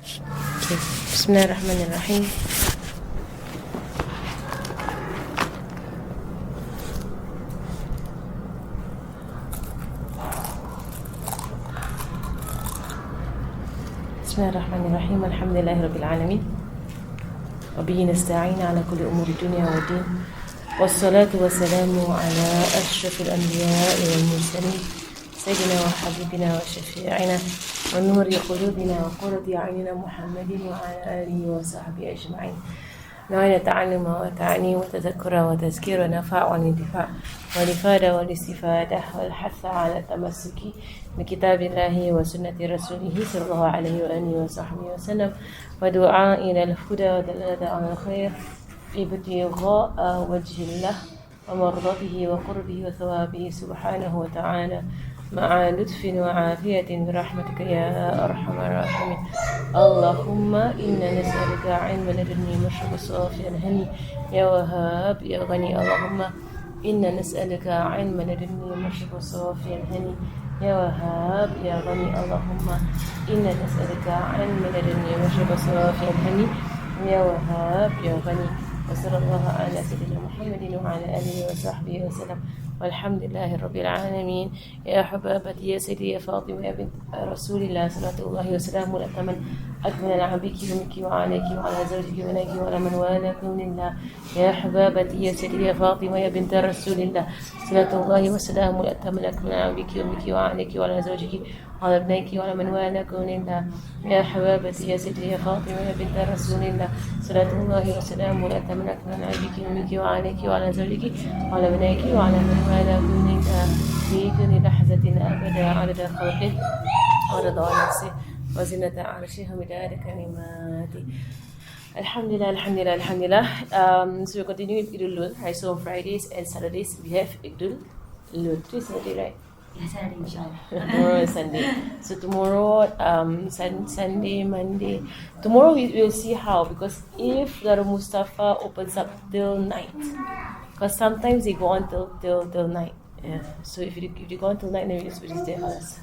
Okay. Bismillahirrahmanirrahim. Bismillahirrahmanirrahim. Alhamdulillahi rabbil alamin. Wa bihi nasta'in ala kulli umuri dunya wa din. Wassalatu wassalamu ala ashrafil anbiya'i wal mursalin. Sayyidina wa habibina wa syafi'ina wa nuri qulubina wa qurrati a'yunina Muhammadin wa ala alihi wa sahbihi ajma'in. نوعنا تعلم وتعني وتذكر وتذكير ونفع والانتفاع والإفادة والاستفادة والحث على التمسك بكتاب الله وسنة رسوله صلى الله عليه وآله وصحبه وسلم ودعاء إلى الهدى ودلالة على الخير ابتغاء وجه الله ومرضاته وقربه وثوابه سبحانه وتعالى مع لطف وعافية برحمتك يا أرحم الراحمين. اللهم إنا نسألك علما لدني مشرب صافيا هني يا وهاب يا غني. اللهم إنا نسألك علما لدني مشرب صافيا هني يا وهاب يا غني. اللهم إنا نسألك علما لدني مشرب صافيا هني يا وهاب يا غني. وصلى الله على سيدنا محمد وعلى آله وصحبه وسلم والحمد لله رب العالمين. يا حبابتي يا سيدي يا فاطمة يا بنت رسول الله صلى الله وسلامه الأتمن أكمل عن بك ومنك وعليك وعلى زوجك وناك وعلى من والاك من الله. يا حبابتي يا سيدي يا فاطمة يا بنت رسول الله صلى الله وسلامه الأتمن أكمل عن بك ومنك وعليك وعلى زوجك وعلى ابنيك وعلى من والاك من الله. يا حبابتي يا سيدي يا فاطمة يا بنت رسول الله صلى الله وسلامه الأتمن أكمل عن بك ومنك وعليك وعلى زوجك وعلى ابنيك وعلى من والاك من الله. في كل لحظة أبدا عدد خلقه ورضا نفسه وزنة عرشه ومداد كلماته. Alhamdulillah, alhamdulillah, alhamdulillah. So we continue with Idul Lul, right? So on Fridays and Saturdays we have Idul Lul. Today is Saturday, right? Yeah, Saturday, inshallah. Tomorrow is Sunday. So tomorrow, Sunday, Monday. Tomorrow we'll see how, because if Darul Mustafa opens up till night, because sometimes they go on till night. Yeah. So if they go on till night, then we just visit their house.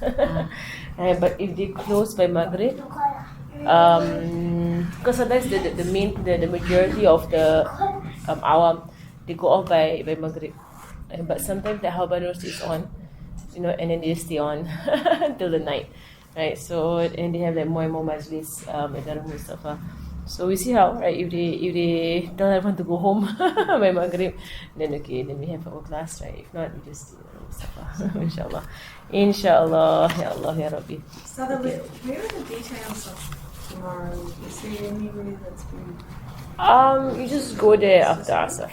Right, but if they close by Maghrib, because sometimes the majority of the awam, they go off by Maghrib, but sometimes the Habanur is on, you know, and then they stay on till the night, right? So and they have like more and more majlis at Darul Mustafa. So we see how, right? If they don't want to go home by Maghrib, then okay, then we have our class, right? If not, we just Mustafa, inshallah, ya Allah, ya Rabbi. So where are the details of tomorrow? Is there anybody that's been? You just go there after Asr.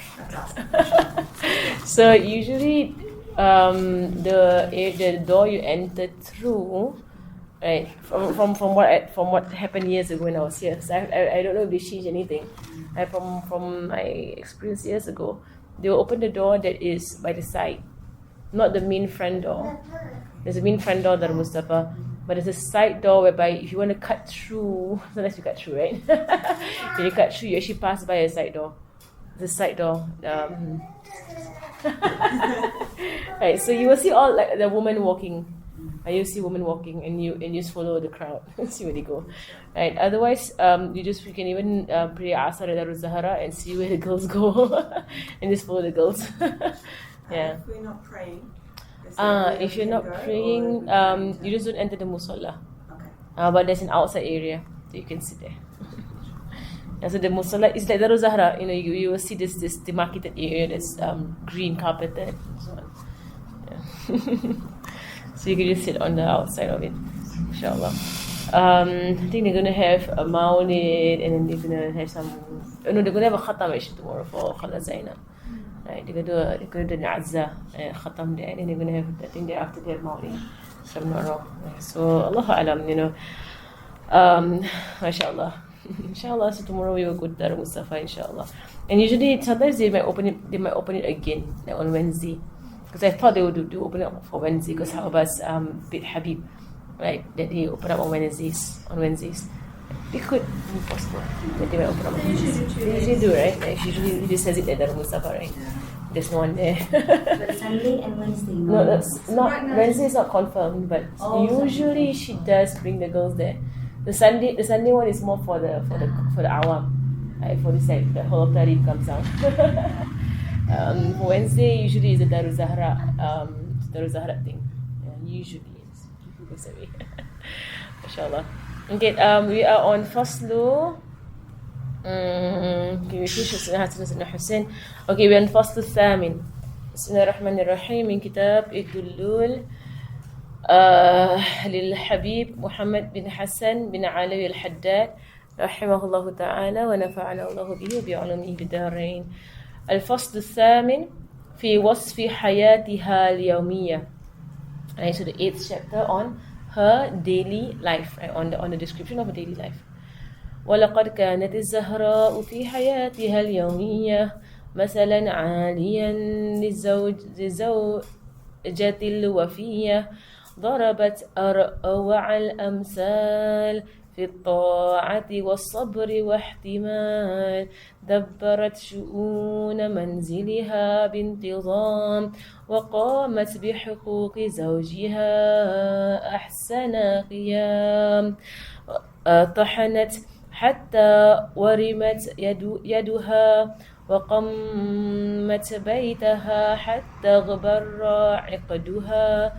So usually, the door you enter through, right? From what happened years ago when I was here. So I don't know if they changed anything. Right, from my experience years ago, they will open the door that is by the side, not the main front door. There's a main front door, Darul Mustafa, but there's a side door whereby if you want to cut through, sometimes you cut through, right? When you cut through, you actually pass by a side door. The side door. Right, so you will see all like the women walking. You see women walking, and you just follow the crowd, see where they go. Right. Otherwise, you can even pray Asr at Darul Zahra and see where the girls go, and just follow the girls. Yeah. If we're not praying. If you're not praying, you just don't enter the musalla. Okay. But there's an outside area that you can sit there. And so the musalla is like Darul Zahra. You know, you will see this demarcated area that's green carpeted and so on. Yeah. So you can just sit on the outside of it, inshallah. I think they're gonna have a maulid, and then they're gonna have they're gonna have a khatam actually tomorrow for Khala Zainab. Right, they're gonna do an azza khatam there, and then they're gonna have, I think thereafter they have maulid, if I'm not wrong. So Allahu Alam, you know. MashaAllah. Inshallah, so tomorrow we will go to Darul Mustafa, inshallah. And usually, sometimes they might open it again, like on Wednesday. Because I thought they would do open it up for Wednesday, because Habas bid Habib, right? That they open up on Wednesdays. It could be possible that they might open up on Wednesdays. They usually do, right? Like usually he just says it at Darul Mustafa, right? There's no one there. But Sunday and Wednesday. No, that's not. Wednesday is not confirmed, but usually she does bring the girls there. The Sunday one is more for the awam. For this side, the whole of Tarif comes out. For Wednesday, usually is a Darul Zahra thing. Usually it's people goes away. Mashallah. Okay, we are on Faslu. Okay, we finish Sayyidina Hussein. Okay, we are on Faslu Thamin. Bismillahirrahmanirrahim min kitab Ad-Dullul للحبيب محمد بن حسن بن علوي الحداد رحمه الله تعالى ونفعنا الله به وبعلومه بالدارين. الفصل الثامن في وصف حياتها اليومية. Right, so the 8th chapter on her daily life, right, on the description of her daily life. ولقد كانت الزهراء في حياتها اليومية مثلا عاليا للزوجة الوفية ضربت أروع الأمثال في الطاعة والصبر واحتمال دبرت شؤون منزلها بانتظام وقامت بحقوق زوجها أحسن قيام طحنت حتى ورمت يدها وقمت بيتها حتى اغبر عقدها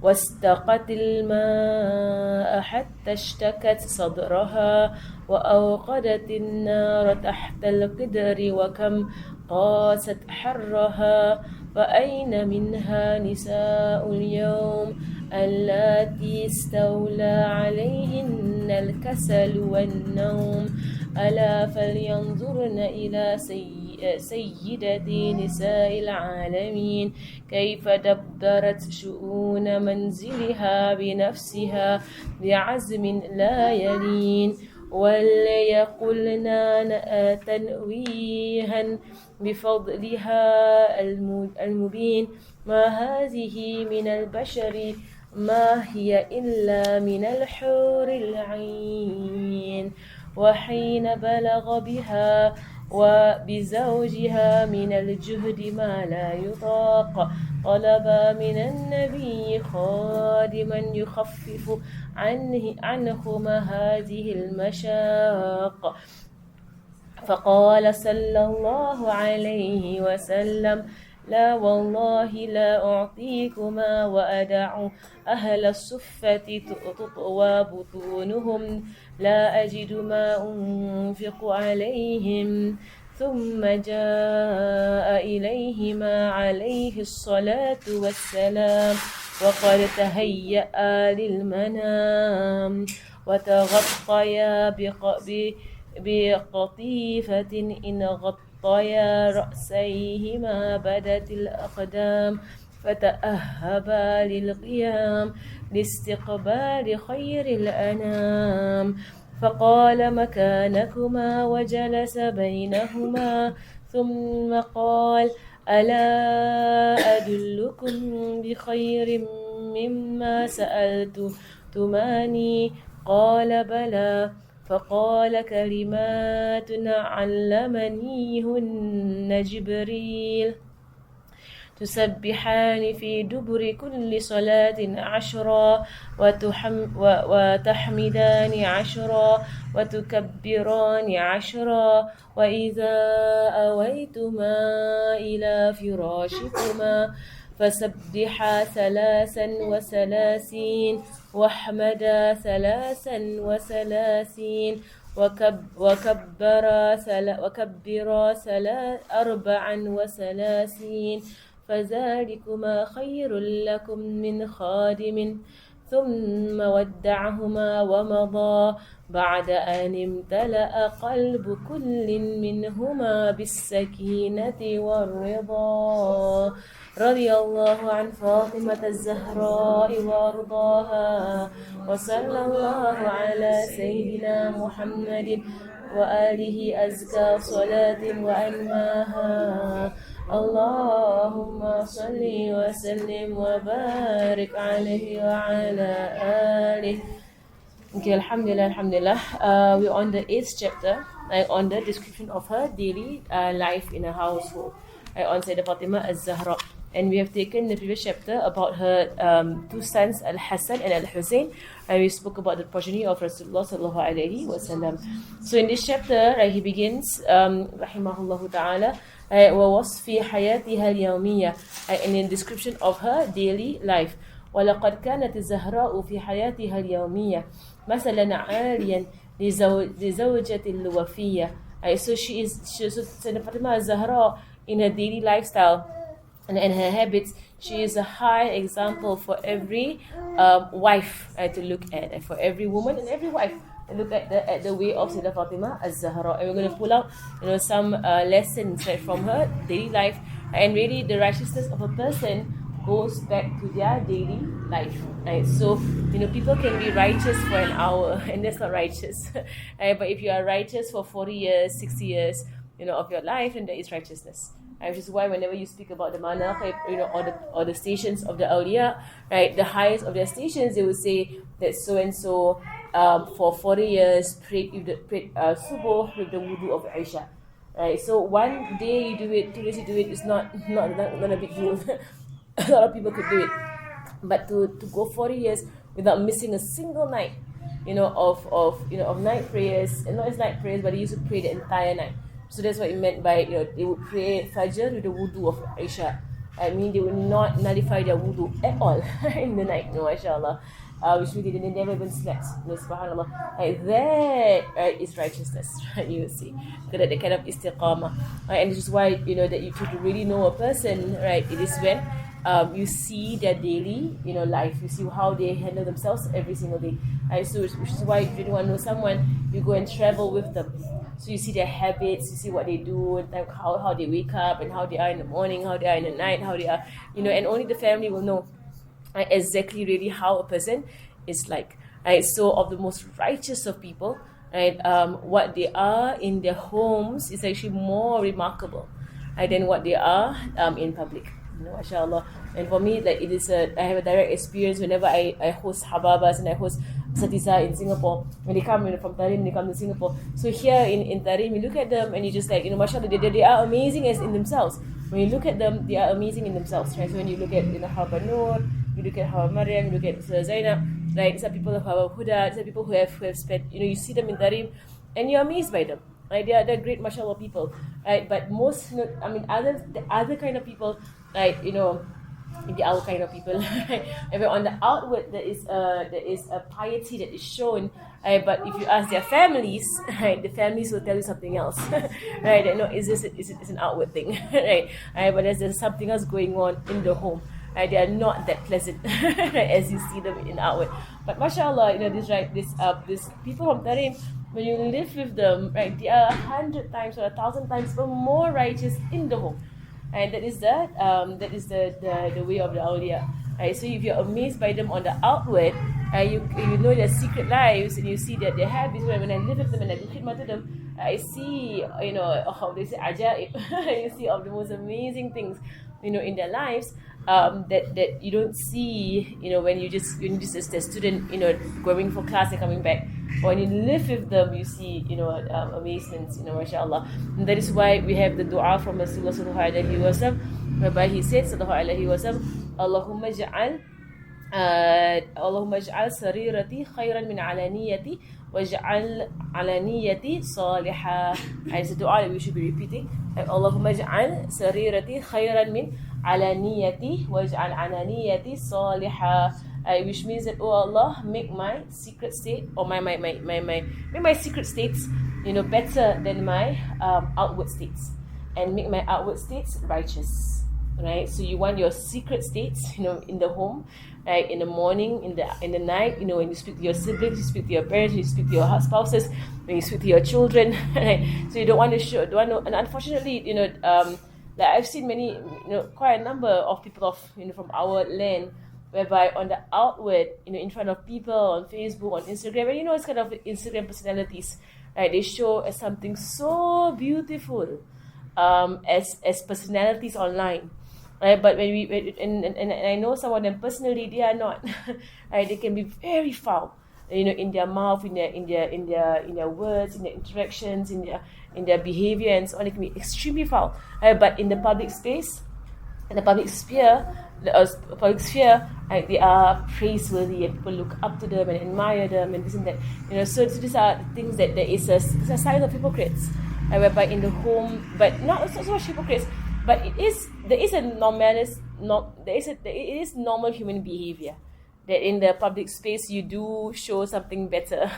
واستقت الماء حتى اشتكت صدرها وأوقدت النار تحت القدر وكم قاست حرها فأين منها نساء اليوم اللاتي استولى عليهن الكسل والنوم ألا فلينظرن إلى سيدة نساء العالمين كيف دبرت شؤون منزلها بنفسها بعزم لا يلين وليقلنا تنويها بفضلها المبين ما هذه من البشر ما هي إلا من الحور العين وحين بلغ بها وبزوجها من الجهد ما لا يطاق طلب من النبي خادما يخفف عنهما هذه المشاق فقال صلى الله عليه وسلم لا والله لا أعطيكما وأدع أهل الصفة تطوى بطونهم لا أجد ما أنفق عليهم ثم جاء إليهما عليه الصلاة والسلام وقد تهيأ للمنام وتغطيا بقطيفة إن غطيا رأسيهما بدت الأقدام فتأهبا للقيام لاستقبال خير الأنام فقال مكانكما وجلس بينهما ثم قال ألا أدلكم بخير مما سألتماني قال بلى فقال كلمات علمنيهن جبريل تسبحان في دبر كل صلاة 10 وتحمدان 10 وتكبران 10 وإذا أويتما إلى فراشكما فسبحا 33 واحمدا 33 وكبرا 34 فذلكما خير لكم من خادم ثم ودعهما ومضى بعد أن امتلأ قلب كل منهما بالسكينة والرضا رضي الله عن فاطمة الزهراء وأرضاها وصلى الله على سيدنا محمد وآله أزكى صلاة وأنماها اللهم صل وسلم وبارك عليه وعلى آله. Okay, Alhamdulillah. We're on the 8th chapter, on the description of her daily life in a household. On Sayyidah Fatima Az-Zahra. And we have taken the previous chapter about her two sons, Al-Hassan and Al-Hussein, and we spoke about the progeny of Rasulullah sallallahu alaihi wasallam. So in this chapter, he begins, rahimahullah ta'ala, وَوَصْفِ حَيَاتِهَا الْيَوْمِيَّةِ, and in description of her daily life. وَلَقَدْ كَانَتِ الزَّهْرَاءُ فِي حَيَاتِهَا الْيَوْمِيَّةِ مَثَلًا عَالِيًا لِزَوْجَةِ الْوَفِيَّةِ. So Sayyidah Fatima Zahra, in her daily lifestyle and her habits, she is a high example for every wife to look at, and for every woman and every wife to look at the way of Sayyidah Fatima Az-Zahra. And we're going to pull out some lessons from her daily life, and really the righteousness of a person goes back to their daily life. Right? So people can be righteous for an hour, and that's not righteous. Right? But if you are righteous for 40 years, 60 years, of your life, and that is righteousness. Which is why whenever you speak about the manaqib, or the stations of the awliya, right, the highest of their stations, they will say that so and so for 40 years prayed subuh with the wudu of Aisha. Right, so one day you do it, 2 days you do it, is not a big deal. A lot of people could do it, but to go 40 years without missing a single night, of night prayers, and not as night prayers, but they used to pray the entire night. So that's what it meant by, they would pray Fajr with the wudu of Aisha. I mean, they would not nullify their wudu at all in the night, mashallah. Which means they never even slept. Subhanallah. Like that is righteousness, right? You will see. Because that kind of istiqamah. Right? And this is why, that you to really know a person, right? It is when you see their daily, life. You see how they handle themselves every single day. Right? So which is why if you want to know someone, you go and travel with them. So you see their habits, you see what they do, like how they wake up, and how they are in the morning, how they are in the night, how they are, and only the family will know exactly really how a person is like. Right? So of the most righteous of people, right, what they are in their homes is actually more remarkable, right, than what they are in public. MashaAllah. And for me, like, I have a direct experience whenever I host Hababas and I host Satisa in Singapore. When they come from Tarim, they come to Singapore. So here in Tarim, you look at them and you just like, MashaAllah, they are amazing as in themselves. When you look at them, they are amazing in themselves, right? So when you look at Hawa Noor, you look at Hawa Maryam, you look at Surah Zainab, right? These are people of Hawa Huda, these are people who have spent, you see them in Tarim and you're amazed by them. Right? They're great, mashallah, people, right? But most, the other kind of people, right? The our kind of people, right? And on the outward, there is a piety that is shown, right? But if you ask their families, right, the families will tell you something else, right? That, no, it's an outward thing, right? But there's something else going on in the home. Right? They are not that pleasant as you see them in outward. But mashallah, this people from Tarim, when you live with them, right, they are 100 times or 1,000 times more righteous in the home. And that is the way of the awliya. Right? So if you're amazed by them on the outward, you know their secret lives, and you see that they have this. When I live with them and I do khidmah to them, I see, how they say ajaib. You see of the most amazing things, in their lives, that you don't see, when you just as a student, going for class and coming back. But when you live with them, you see, amazements, mashallah. And that is why we have the dua from Rasulullah sallallahu alaihi wasallam, whereby he said, sallallahu alaihi wasallam, Allahumma ij'al sarirati khayran min alaniyati waj'al alaniyati salihah. And it's a dua that we should be repeating. Allahumma ij'al sarirati khayran min alaniyati waj'al alaniyati salihah. Which means that, oh Allah, make my secret state, or make my secret states, better than my outward states, and make my outward states righteous. Right? So you want your secret states, in the home, right? In the morning, in the night, when you speak to your siblings, you speak to your parents, you speak to your spouses, when you speak to your children, right? So you don't want to show, and unfortunately, like I've seen many, quite a number of people from our land, whereby on the outward, in front of people, on Facebook, on Instagram, and it's kind of Instagram personalities, right? They show as something so beautiful, as personalities online, right? But when and I know some of them personally, they are not, right? They can be very foul, in their mouth, in their words, in their interactions, in their behavior, and so on. It can be extremely foul, right? But in the public space, in the public sphere, right, they are praiseworthy and people look up to them and admire them and this and that. So these are things that there is a sign of hypocrites, whereby in the home, but not so much hypocrites, but it is normal human behavior. That in the public space you do show something better.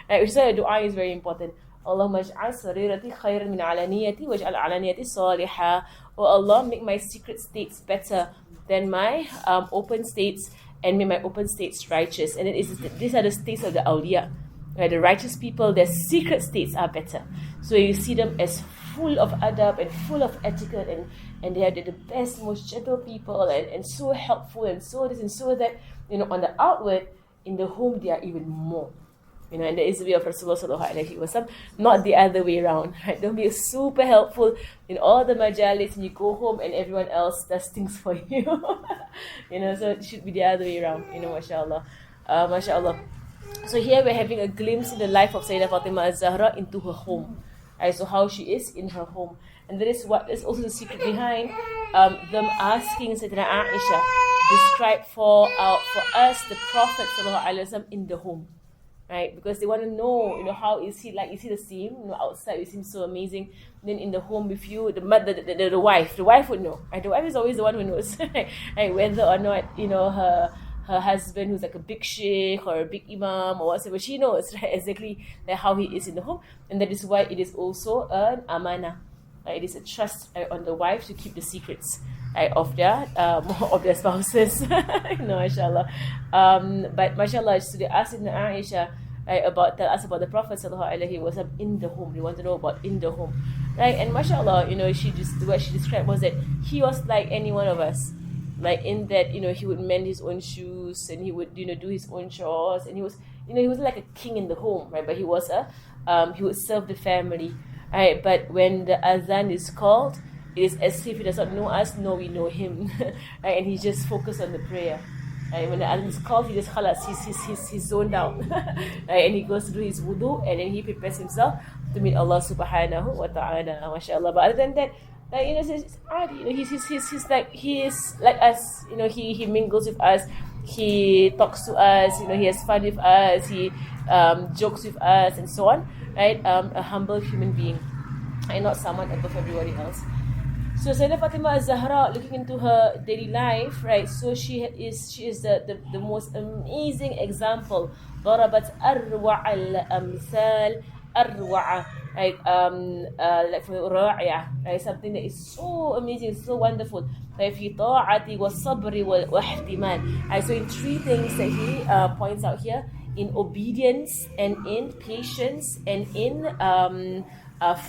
Right, which is why dua is very important. Allahumma ij'al sarirati khayran min alaniyati waj'al alaniyati salihah. Oh Allah, make my secret states better than my open states, and make my open states righteous. And these are the states of the awliya. Right, the righteous people, their secret states are better. So you see them as full of adab and full of etiquette, and they are the best, most gentle people, and so helpful, and so this and so that. On the outward, in the home they are even more. And there is the way of Rasulullah sallallahu alaihi wasallam, not the other way around. Right? Don't be super helpful in all the majalis, and you go home and everyone else does things for you. So it should be the other way around. Mashallah, mashallah. So here we're having a glimpse in the life of Sayyidah Fatima az-Zahra into her home. Right? So how she is in her home, and that is what is also the secret behind them asking Sayyidina Aisha, describe for us the Prophet ﷺ in the home, right? Because they want to know, how is he like? Is he the same? Outside, it seems so amazing. Then in the home with you, the wife would know, right? The wife is always the one who knows, right? Whether or not her husband, who's like a big sheikh or a big imam or whatever, she knows, right? Exactly like how he is in the home, and that is why it is also an amana. It is a trust on the wife to keep the secrets of their spouses. Mashallah. But mashallah, so they asked Aisha tell us about the Prophet sallallahu alaihi wasallam in the home. They want to know about in the home, right? And mashallah, what she described was that he was like any one of us, like in that he would mend his own shoes, and he would do his own chores, and he was like a king in the home, right? But he was he would serve the family. Right, but when the azan is called, it is as if he does not know us, nor we know him. Right, and he's just focused on the prayer. Right, when the azan is called, he just khalas, he's zoned out. Right, and he goes to do his wudu, and then he prepares himself to meet Allah subhanahu wa ta'ala. MashaAllah. But other than that, it's he's like us. He mingles with us, he talks to us, he has fun with us, he jokes with us, and so on. Right, a humble human being, and not someone above everybody else. So Sayyidah Fatima az-Zahra, looking into her daily life, right? So she is the most amazing example. ضربت أروع الأمثال أروع, right? Like for راعية, right? Something that is so amazing, so wonderful. Right? في طاعة والصبر والاحتمال. Right? So in three things that he points out here: in obedience, and in patience, and in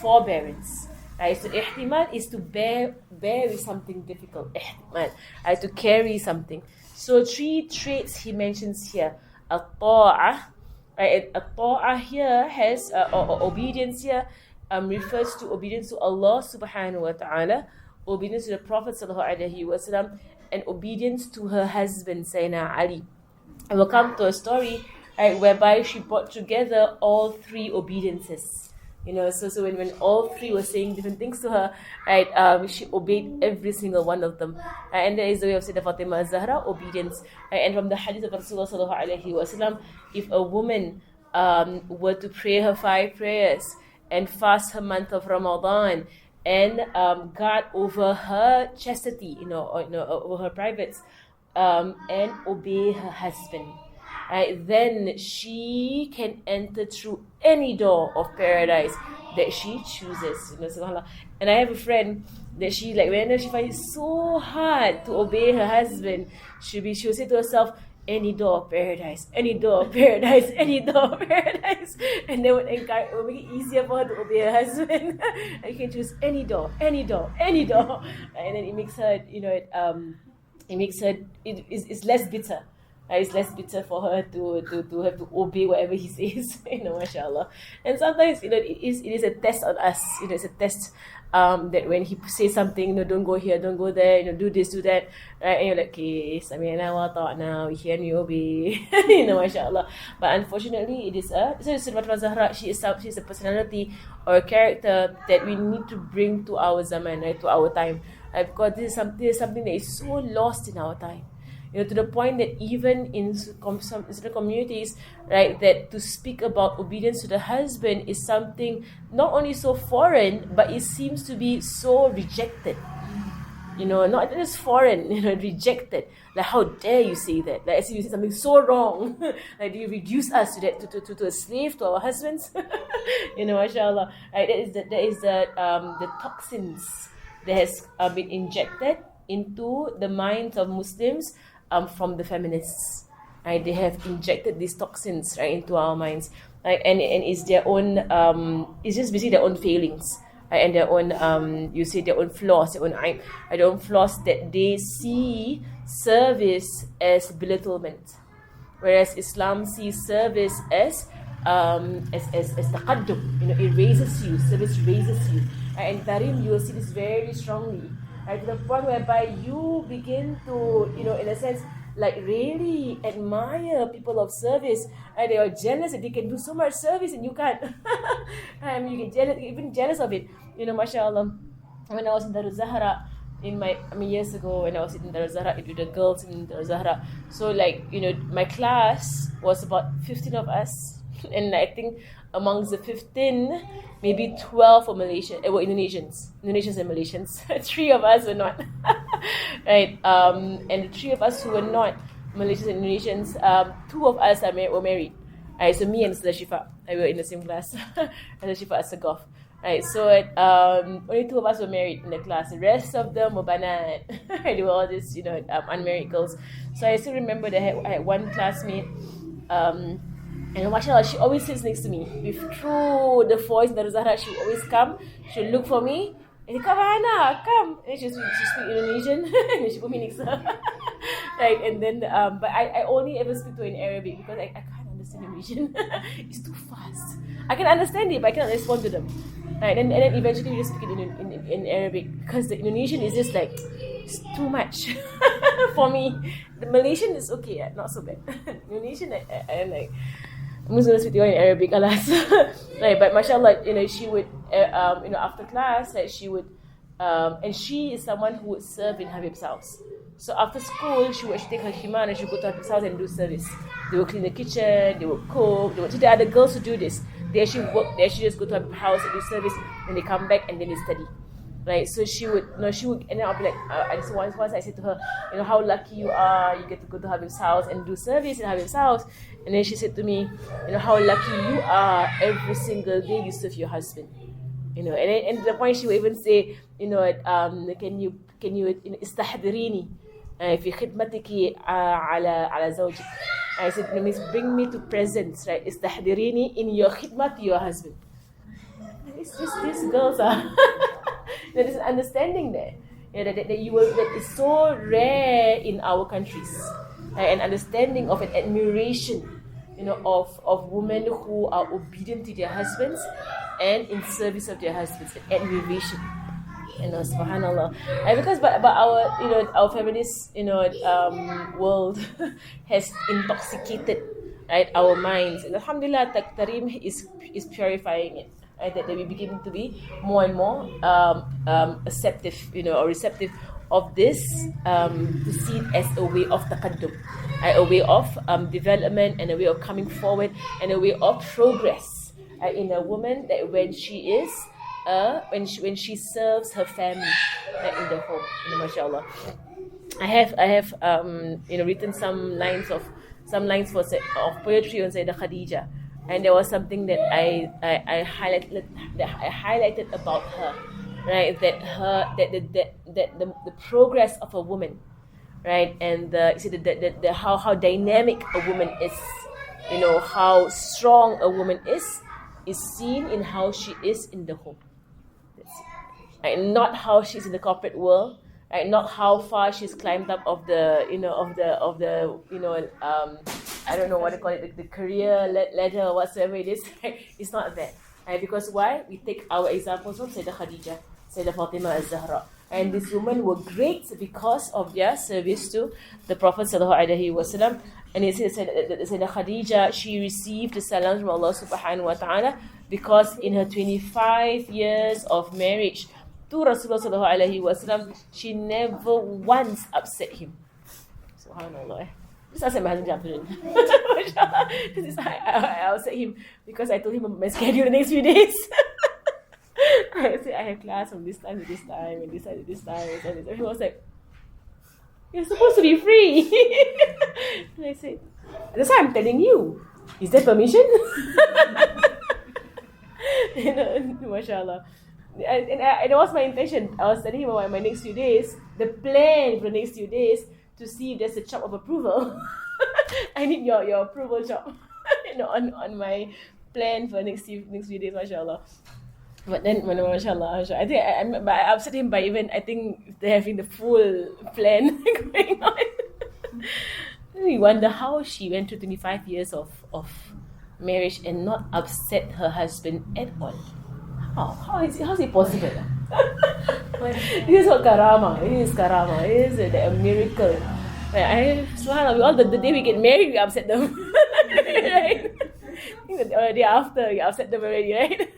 forbearance. Right? So ihtimal is to bear with something difficult. Ihtimal, right? To carry something. So three traits he mentions here. At-ta'ah, right? At-ta'ah here has or obedience here refers to obedience to Allah subhanahu wa ta'ala, obedience to the Prophet sallallahu alaihi wasallam, and obedience to her husband Sayyidina Ali. And we'll come to a story, right, whereby she brought together all three obediences. So when all three were saying different things to her, right, she obeyed every single one of them. And that is the way of Sayyidah Fatima az-Zahra, obedience. Right? And from the hadith of Rasulullah sallallahu alaihi wasallam, if a woman were to pray her 5 prayers and fast her month of Ramadan and guard over her chastity, over her privates, and obey her husband, right, then she can enter through any door of paradise that she chooses. Subhanallah. And I have a friend that she, like, whenever she finds it so hard to obey her husband, she'll say to herself, any door of paradise, any door of paradise, any door of paradise. And they would encourage, it would make it easier for her to obey her husband. And you can choose any door, any door, any door. And then it makes her, it's less bitter. It's less bitter for her to have to obey whatever he says, mashallah. And sometimes, it is a test on us. It's a test that when he says something, don't go here, don't go there, do this, do that, right? And you're like, okay, Sami'na wa ta'na, we hear and we obey, mashallah. But unfortunately, it is so Sayyidah Fatima Zahra, she is a personality or a character that we need to bring to our zaman, right, to our time. because this is something that is so lost in our time. To the point that even in some certain communities, right, that to speak about obedience to the husband is something not only so foreign, but it seems to be so rejected. Not just foreign, rejected. Like, how dare you say that? Like, as if you say something so wrong. Like, do you reduce us to that, to a slave to our husbands? Mashallah. Right, that is the toxins that has been injected into the minds of Muslims from the feminists. Right, they have injected these toxins, right, into our minds. Right, and it's their own. It's just basically their own failings. And their own, their own flaws, their own flaws that they see service as belittlement, whereas Islam sees service as taqaddum. It raises you. Service raises you. And Tarim, you will see this very strongly, right, to the point whereby you begin to, in a sense, like really admire people of service, and they are jealous that they can do so much service and you can't. You get jealous, even jealous of it. Mashallah. When I was in Darul Zahra, years ago, when I was in Darul Zahra with the girls in Darul Zahra, so my class was about 15 of us, and I think amongst the 15, maybe 12 were Indonesians and Malaysians. 3 of us were not. Right, and the 3 of us who were not Malaysians and Indonesians, 2 of us were married. Right, so me and Sada Shifa, we were in the same class. Sada Shifa Asagov. Right, so only 2 of us were married in the class. The rest of them were banat. They were all just unmarried girls. So I still remember that I had one classmate. And mashallah, she always sits next to me. Through the voice, Darul Zahra, she would always come. She would look for me. And she come, Hana, come. And she speak Indonesian. And she put me next to her. Right, and then, but I only ever speak to her in Arabic because I can't understand Indonesian. It's too fast. I can understand it, but I cannot respond to them. Right, and then eventually we just speak it in Arabic because the Indonesian is just like, it's too much for me. The Malaysian is okay, not so bad. Indonesian, I'm like, I'm just gonna speak to you in Arabic, alas. Right, but mashallah, she would, after class, she would, and she is someone who would serve in Habib's house. So after school, she would actually take her khimar and she would go to Habib's house and do service. They would clean the kitchen, they would cook, there are the girls who do this. They actually work, they actually just go to Habib's house and do service, and they come back and then they study. Right, so she would, and then I'll be like, I just once I said to her, how lucky you are, you get to go to Habib's house and do service in Habib's house. And then she said to me, how lucky you are, every single day you serve your husband. And at the point she would even say, can you istahdirini fi khidmatiki ala zawjik. I said, means bring me to presence, right? Istahdirini in your khidmat to your husband. It's just these girls are. There's an understanding there, that is so rare in our countries, an understanding of an admiration, of women who are obedient to their husbands and in service of their husbands, an admiration, subhanallah. Because but our feminist world has intoxicated, right, our minds, and alhamdulillah, Tarim is purifying it. That we begin to be more and more acceptive, or receptive of this, to see it as a way of taqaddum, a way of development and a way of coming forward and a way of progress in a woman, that when she is when she serves her family in the home, mashallah. I have written some lines for poetry on Sayyidah Khadija. And there was something that I highlighted about her, right? That the progress of a woman, right? And the how dynamic a woman is, how strong a woman is seen in how she is in the home. That's it. Right? Not how she's in the corporate world, right? Not how far she's climbed up of the I don't know what to call it, the career ladder or whatsoever it is. It's not that. Because why? We take our examples from Sayyidah Khadija, Sayyidah Fatima Az-Zahra. And these women were great because of their service to the Prophet ﷺ. And it says that Sayyidah Khadija, she received the salam from Allah subhanahu wa ta'ala because in her 25 years of marriage, to Rasulullah sallallahu alaihi wasallam, she never once upset him. Subhanallah. Just upset my husband the afternoon. I upset him because I told him my schedule the next few days. I said I have class from this time to this time and this time to this time and so on. He was like, "You're supposed to be free." And I said, "That's why I'm telling you. Is there permission?" Mashallah. And that was my intention. I was telling him about my next few days, the plan for the next few days, to see if there's a chop of approval. I need your approval chop on my plan for next few days, mashallah. But then, mashallah, I think I upset him by even, I think, they're having the full plan going on. You wonder how she went through 25 years of marriage and not upset her husband at all. How's it possible? This is what karama. It is karama. It is a miracle. Subhanallah, the day we get married, we upset them. Right? The day after, we upset them already, right?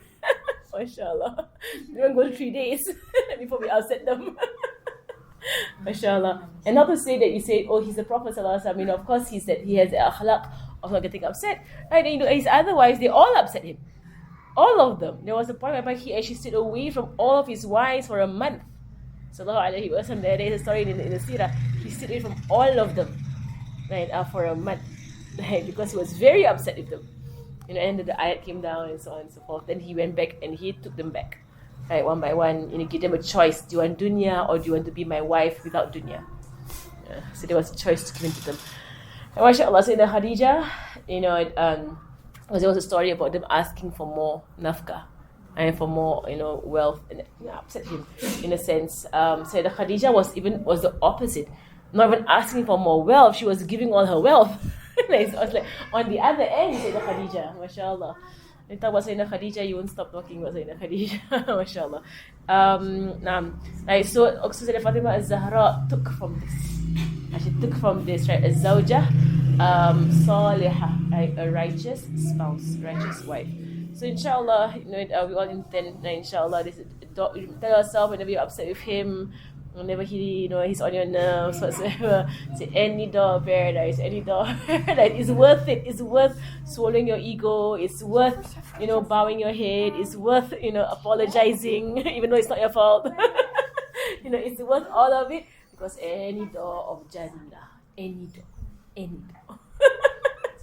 MashaAllah. We don't go to 3 days before we upset them. MashaAllah. And not to say that you say, oh, he's the Prophet sallallahu alaihi wasallam. Of course, he said he has the akhlaq of not getting upset. Right? And otherwise, they all upset him. All of them. There was a point where he actually stayed away from all of his wives for a month. Sallallahu alaihi wasallam. There is a story in the seerah. He stayed away from all of them, right, for a month, right, because he was very upset with them. And the ayat came down and so on and so forth. Then he went back and he took them back, right, one by one. Give them a choice: do you want dunya or do you want to be my wife without dunya? So there was a choice given to them. And mashallah, so in the Khadija, there was a story about them asking for more nafka and for more, wealth, and upset him in a sense. So the Khadija was the opposite, not even asking for more wealth. She was giving all her wealth. It was like on the other end, Sayyidah Khadija, mashallah. You talk about Sayyidah Khadija, you won't stop talking about Sayyidah Khadija, mashallah. Right, so Sayyidah Fatima al-Zahra took from this. She took from this, right, a zawjah, salihah, right, a righteous spouse, righteous wife. So inshallah, we all intend, inshallah, tell yourself whenever you're upset with him, whenever he's on your nerves, whatsoever, say any door of paradise, any door of paradise. It's worth it. It's worth swallowing your ego. It's worth, bowing your head. It's worth, apologizing, even though it's not your fault. It's worth all of it, because any door of Jannah, any door.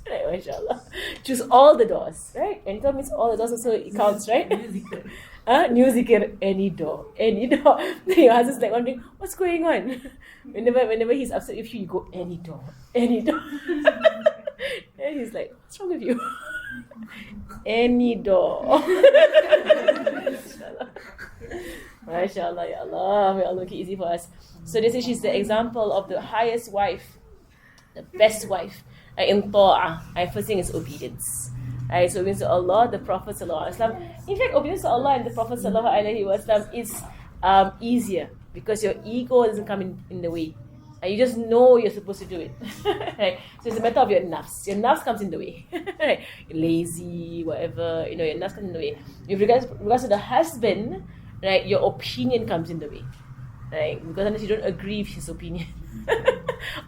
Right, mashallah. Choose all the doors, right? And it means all the doors also it counts, right? New zikr, any door. Then your husband's like wondering, what's going on? Whenever he's upset with you, you go, any door. And he's like, what's wrong with you? Any door. MashaAllah, ya Allah, may Allah make it easy for us. So they say she's the example of the highest wife, the best wife in ta'ah. First thing is obedience. Right, so obedience to Allah, the Prophet sallallahu alaihi wasallam. In fact, obedience to Allah and the Prophet sallallahu alaihi wasallam is easier because your ego doesn't come in the way. You just know you're supposed to do it. Right? So it's a matter of your nafs. Your nafs comes in the way. Right? You're lazy, whatever. Your nafs comes in the way. With regards to the husband, right, your opinion comes in the way. Right? Because unless you don't agree with his opinion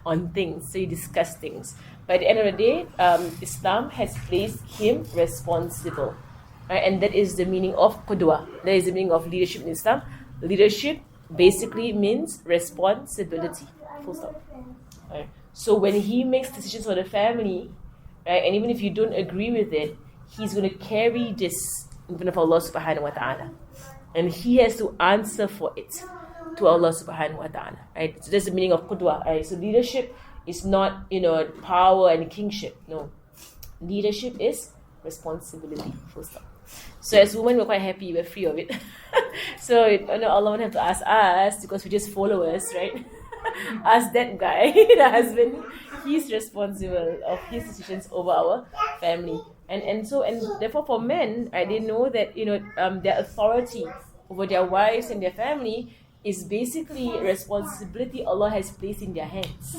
on things, so you discuss things. But at the end of the day, Islam has placed him responsible. Right? And that is the meaning of qudwa. That is the meaning of leadership in Islam. Leadership basically means responsibility. Full stop. Right? So when he makes decisions for the family, right, and even if you don't agree with it, he's going to carry this in front of Allah subhanahu wa ta'ala. And he has to answer for it to Allah subhanahu wa ta'ala. Right? So that's the meaning of qudwa. Right? So leadership is not, power and kingship. No. Leadership is responsibility. Full stop. So as women, we're quite happy. We're free of it. So Allah won't have to ask us because we're just followers, right? Ask that guy, the husband. He's responsible of his decisions over our family. And therefore for men, right, they know that their authority over their wives and their family is basically responsibility Allah has placed in their hands.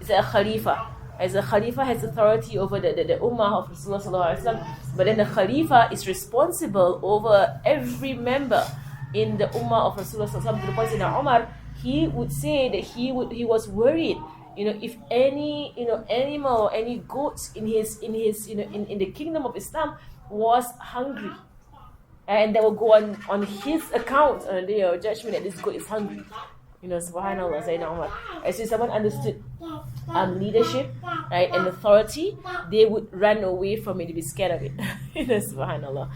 It's a Khalifa. As a Khalifa has authority over the Ummah of Rasulullah sallallahu alaihi wasallam, but then the Khalifa is responsible over every member in the ummah of Rasulullah sallallahu alaihi wasallam, to the point that Umar, he would say that he was worried, if any animal or any goats in his in the kingdom of Islam was hungry, and they will go on his account on the day of judgment that this goat is hungry. Subhanallah, Sayyidina Umar. As if someone understood leadership, right, and authority, they would run away from it, to be scared of it. Subhanallah.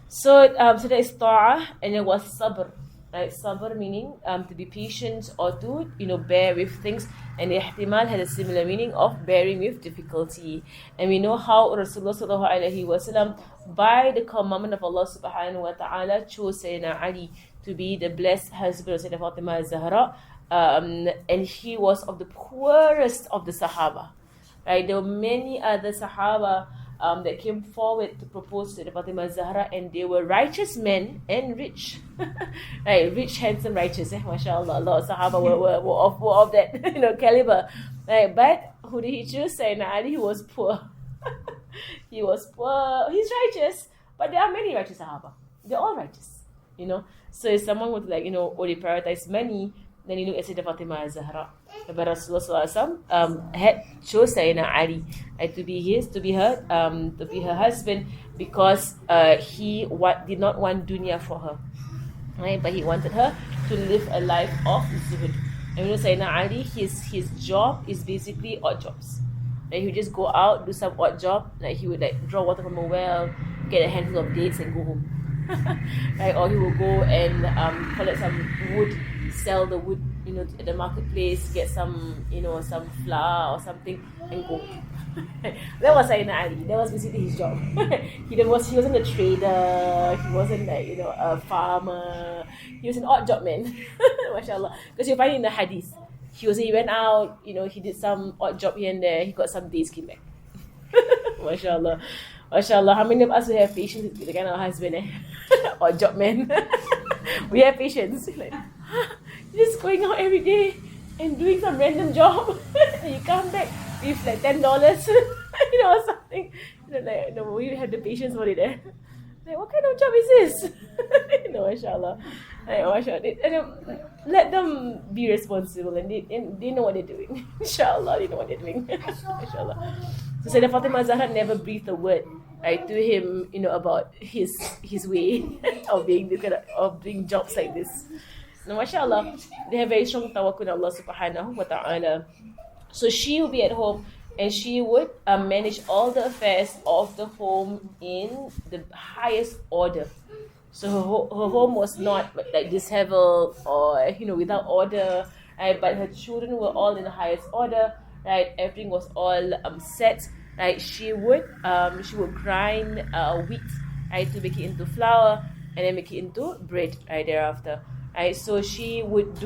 So that is ta'ah, and it was sabr. Right, sabr meaning to be patient or to bear with things, and ihtimal had a similar meaning of bearing with difficulty. And we know how Rasulullah sallallahu alaihi wasallam, by the commandment of Allah subhanahu wa ta'ala, chose Sayyidina Ali to be the blessed husband of Sayyidah Fatima al-Zahra, and he was of the poorest of the Sahaba. Right, there were many other Sahaba that came forward to propose to the Fatima Zahra, and they were righteous men and rich. Right, rich, handsome, righteous. MashaAllah, a lot of Sahaba were of that caliber. Right, but who did he choose? Sayyidina Ali, he was poor. He was poor. He's righteous, but there are many righteous Sahaba. They're all righteous. So if someone would only prioritize money, then you look at Sayyidah Fatima Zahra. But Rasulullah had chose Sayyidina Ali to be her husband, because he did not want dunya for her, right? But he wanted her to live a life of zuhud. And Sayyidina Ali, his job is basically odd jobs. Like he would just go out, do some odd job, like he would draw water from a well, get a handful of dates and go home. Right? Or he will go and collect some wood, sell the wood, at the marketplace, get some, some flour or something, and go. That was Sayyidina Ali. That was basically his job. He wasn't a trader. He wasn't a farmer. He was an odd job man. MashaAllah. Because you find it in the hadith. He went out, he did some odd job here and there. He got some days, came back. MashaAllah. MashaAllah. How many of us will have patience with the kind of husband, odd job man? We have patience. Just going out every day and doing some random job, and you come back with $10, or something. We have the patience for it. What kind of job is this? MashaAllah. MashaAllah. Let them be responsible, and they know what they're doing. Inshallah, they know what they're doing. Inshallah. So Sayyidah Fatima Zahra never breathed a word, right, to him, about his way of doing jobs like this. Now, mashallah, they have very strong tawakkul on Allah subhanahu wa ta'ala. So she would be at home, and she would manage all the affairs of the home in the highest order. So her home was not like disheveled or without order, right? But her children were all in the highest order, right? Everything was all set, right? She would grind wheat, right, to make it into flour, and then make it into bread, right, thereafter. Right, so she would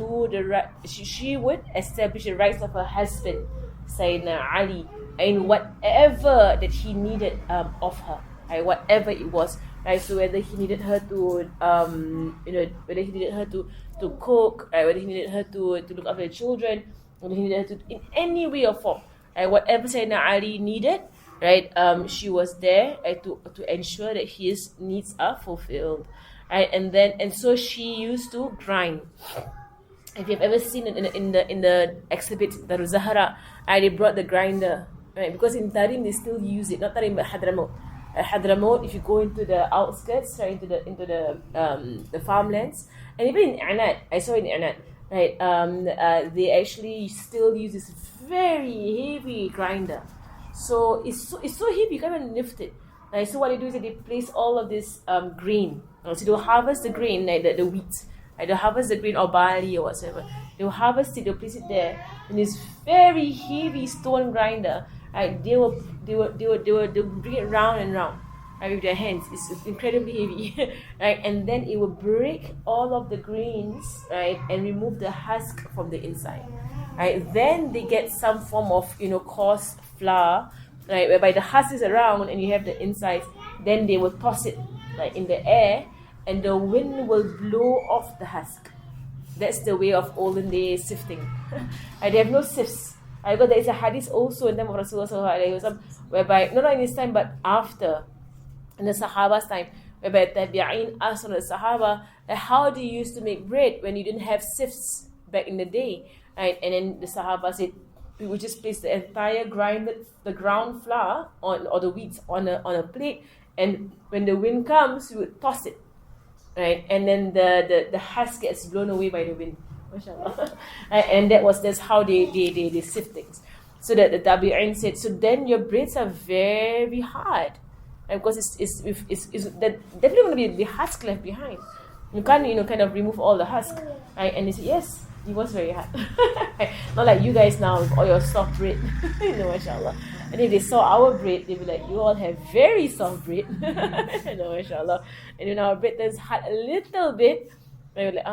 she would establish the rights of her husband, Sayyidina Ali, in whatever that he needed of her, right, whatever it was, right. So whether he needed her to whether he needed her to cook, right, whether he needed her to look after the children, whether he needed her to in any way or form, right, whatever Sayyidina Ali needed, right, she was there, right, to ensure that his needs are fulfilled. Right, and so she used to grind. If you've ever seen it in the exhibit, the Zahra, they brought the grinder, right? Because in Tarim they still use it, not Tarim but Hadramaut. Hadramaut, if you go into the outskirts, right, into the farmlands, and even in Anat, I saw in Anat, right, they actually still use this very heavy grinder. So it's so heavy you can't even lift it. Right, so what they do is that they place all of this grain. So they'll harvest the grain, like the wheat. Right, they'll harvest the grain or barley or whatsoever. They'll harvest it, they'll place it there in this very heavy stone grinder. Right, they will bring it round and round, right, with their hands. It's incredibly heavy. Right, and then it will break all of the grains, right, and remove the husk from the inside. Right, then they get some form of coarse flour, right, whereby the husk is around and you have the inside. Then they will toss it in the air, and the wind will blow off the husk. That's the way of olden days sifting. Right, they have no sifts. But there is a hadith also in the time of Rasulullah, whereby not in his time but after, in the Sahaba's time, whereby Tabi'een asked the Sahaba, how do you used to make bread when you didn't have sifts back in the day, right? And then the Sahaba said, we would just place the entire the ground flour or the wheat on a plate, and when the wind comes, we would toss it, right? And then the husk gets blown away by the wind. MashaAllah. And that's how they sift things. So that the Tabi'in said, so then your breads are very hard. And because it's definitely going to be the husk left behind. You can't, kind of remove all the husk. Right? And they said, yes, it was very hard. Not like you guys now with all your soft bread. MashaAllah. And if they saw our bread, they'd be like, you all have very soft bread. MashaAllah. And when our bread turns hard a little bit, they were like,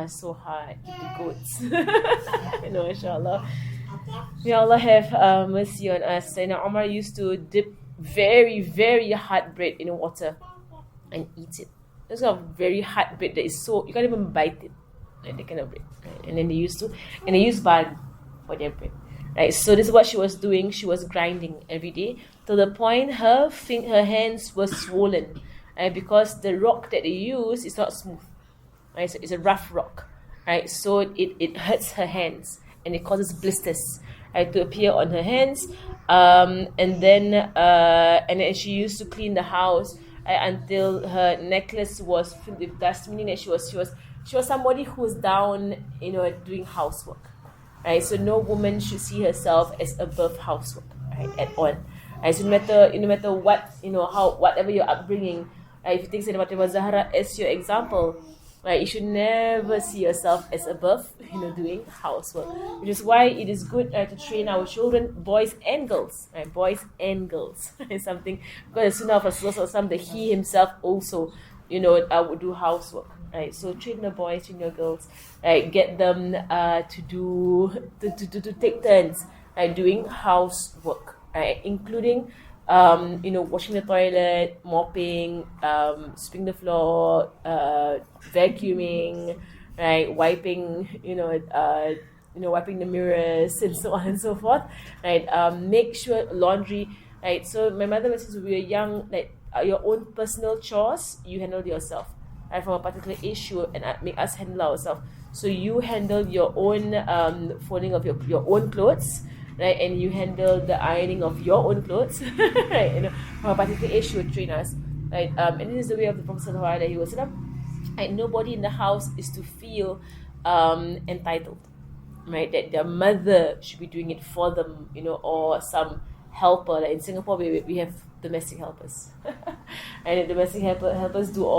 it's so hard. Eat the goats. MashaAllah. May Allah have mercy on us. Sayyidina Umar used to dip very, very hard bread in water and eat it. It's a very hard bread that is so, you can't even bite it. Like that kind of bread. Right? And then they used barley for their bread. Right? So this is what she was doing. She was grinding every day to the point her hands were swollen. Right? Because the rock that they use is not smooth. Right? So it's a rough rock. Right? So it hurts her hands. And it causes blisters to appear on her hands, and then she used to clean the house until her necklace was filled with dust, meaning that she was somebody who was down, doing housework, right? So no woman should see herself as above housework, right, at all. Right? So no matter what, whatever your upbringing, right? If you take Sayyidah Fatimah Zahra as your example. Right, you should never see yourself as above, doing housework. Which is why it is good to train our children, boys and girls. Right, boys and girls. It's something, because as soon as Rasulullah that he himself also, would do housework. Right, so train the boys, train your girls. Right, get them to take turns, right, doing housework. Right, including washing the toilet, mopping, sweeping the floor, vacuuming, right, wiping, wiping the mirrors and so on and so forth, right. Make sure laundry, right. So my mother was, since we were young, like your own personal chores, you handle yourself, right, from a particular issue, and make us handle ourselves. So you handle your own folding of your own clothes. Right, and you handle the ironing of your own clothes, right? From a particular issue, train us, right? And this is the way of the Prophet Sallallahu Alaihi Wasallam. Right, nobody in the house is to feel entitled, right? That their mother should be doing it for them, or some helper. Like in Singapore, we have domestic helpers, and the domestic helpers do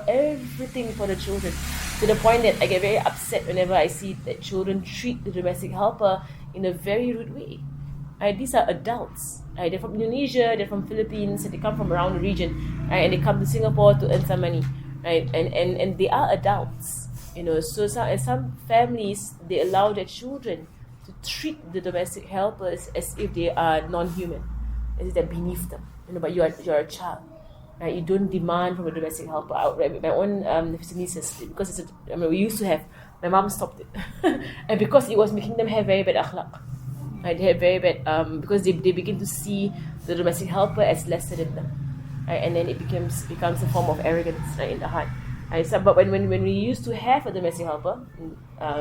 everything for the children, to the point that I get very upset whenever I see that children treat the domestic helper in a very rude way. Right? These are adults. Right? They're from Indonesia, they're from Philippines, and they come from around the region, right? And they come to Singapore to earn some money, right? And they are adults, So some families, they allow their children to treat the domestic helpers as if they are non-human, as if they're beneath them. But you're a child. Right? You don't demand from a domestic helper outright. My own nieces, because we used to have. My mom stopped it, and because it was making them have very bad akhlaq. Right? They had very bad because they begin to see the domestic helper as lesser than them, right? And then it becomes a form of arrogance, right, in the heart. Right? So, but when we used to have a domestic helper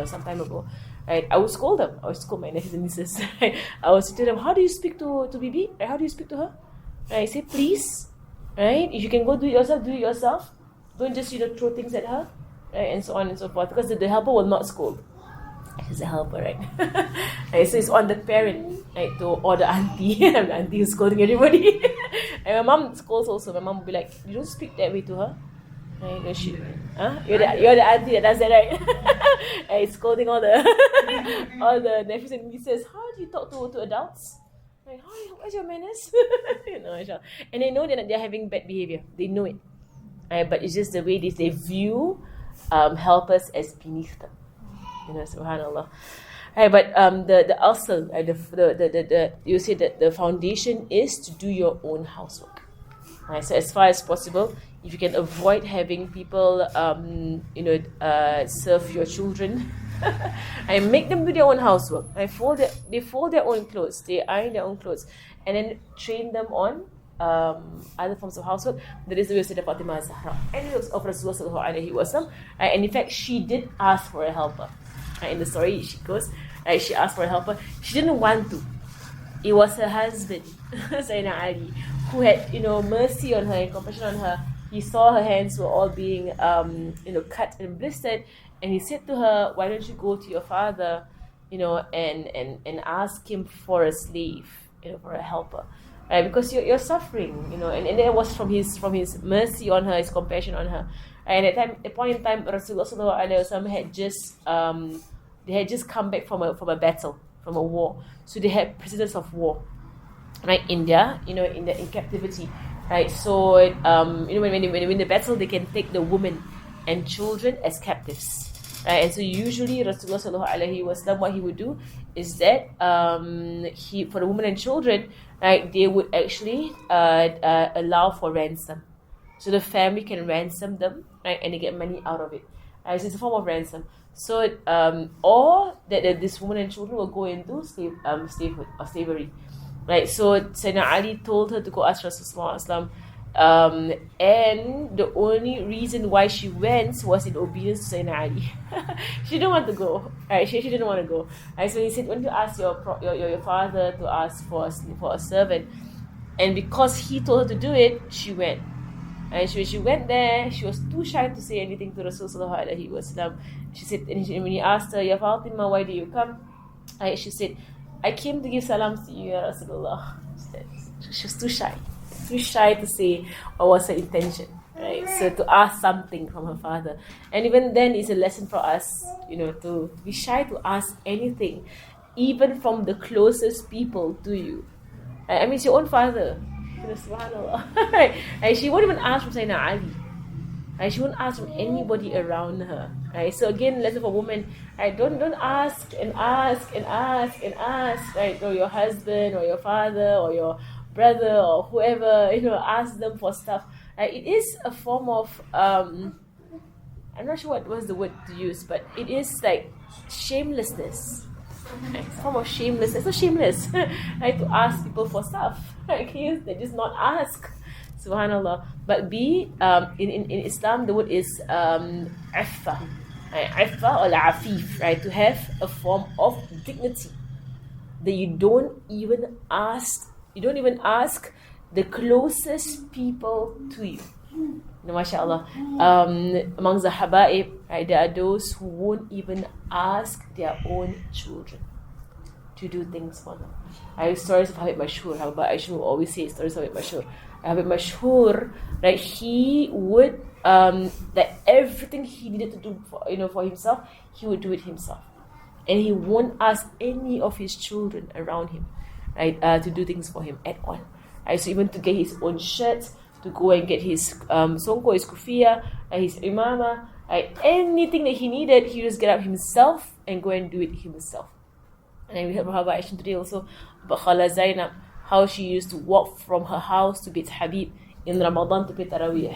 some time ago, right, I would scold them. I would scold my nephews and nieces. Right? I would say to them, "How do you speak to Bibi? Right? How do you speak to her?" Right? I say, "Please, right? If you can go do it yourself, do it yourself. Don't just throw things at her." Right, and so on and so forth, because the helper will not scold. She's a helper, right? Right? So it's on the parent, right, or the auntie. The auntie is scolding everybody. And my mom scolds also. My mom will be like, "You don't speak that way to her." Right? You're the auntie that does that, right? Right, scolding all the nephews and nieces. How do you talk to adults? Like, what's your manners? And they know they're having bad behavior. They know it. Right? But it's just the way they view helpers as beneath them, subhanallah. Right, but the asl, the you say that the foundation is to do your own housework. Right, so as far as possible, if you can avoid having people serve your children, and make them do their own housework. They fold their own clothes, they iron their own clothes, and then train them on other forms of household. That is the way of Sayyidah Fatima Zahra. And it was of Rasulullah sallallahu alaihi wasallam. And in fact, she did ask for a helper. In the story, she goes, she asked for a helper. She didn't want to. It was her husband, Sayyidina Ali, who had, mercy on her and compassion on her. He saw her hands were all being, cut and blistered, and he said to her, "Why don't you go to your father, and ask him for a slave, for a helper, right? Because you're suffering, And it was from his mercy on her, his compassion on her. And at a point in time, Rasulullah sallallahu alaihi wasallam had just come back from a battle, from a war. So they had prisoners of war, right? India, in captivity, right? So when they win the battle, they can take the women and children as captives, right? And so usually Rasulullah sallallahu alaihi wasallam, what he would do is that for the women and children, right, they would actually allow for ransom, so the family can ransom them, right, and they get money out of it. Right? So it's a form of ransom. So or that this woman and children will go into slavehood or slavery, right? So Sayyidina Ali told her to go ask Rasulullah, and the only reason why she went was in obedience to Sayyidina Ali. She didn't want to go, right? She didn't want to go. Right? So he said, when you ask your father to ask for a servant, and because he told her to do it, she went. And she went there, she was too shy to say anything to Rasulullah sallallahu alaihi wasallam. She said, and when he asked her, "Ya Fatima, why do you come?" She said, "I came to give salam to you, Ya Rasulullah." She was too shy to say what was her intention, right? So to ask something from her father. And even then, it's a lesson for us, to be shy to ask anything, even from the closest people to you. I mean, it's your own father. Subhanallah. Right? And she won't even ask from Sayyidina Ali. Right? She won't ask from anybody around her. Right? So again, lesson for women. Right? Don't ask and ask and ask and ask. Right? Or your husband or your father or your brother or whoever, ask them for stuff. Right? It is a form of I'm not sure what was the word to use, but it is like shamelessness. Right? It's a form of shamelessness. It's not shameless, right? To ask people for stuff. Right? They just not ask. Subhanallah. But in Islam, the word is affa. Right? Affa or afif, right? To have a form of dignity that you don't even ask the closest people to you. MashaAllah. Amongst the habaib, right, there are those who won't even ask their own children to do things for them. I have stories of Habib Mashhur. Habib Aisha will always say stories of Habib Mashhur. Habib Mashhur, right, he would that everything he needed to do for himself, he would do it himself, and he won't ask any of his children around him, right, to do things for him at all. Right, so even to get his own shirts, to go and get his songko, his kufiya, his imama, right, anything that he needed, he would just get up himself and go and do it himself. And then we heard from Habib Aisha today also about Khala Zainab, how she used to walk from her house to Beit Habib in Ramadan to pray Taraweeh,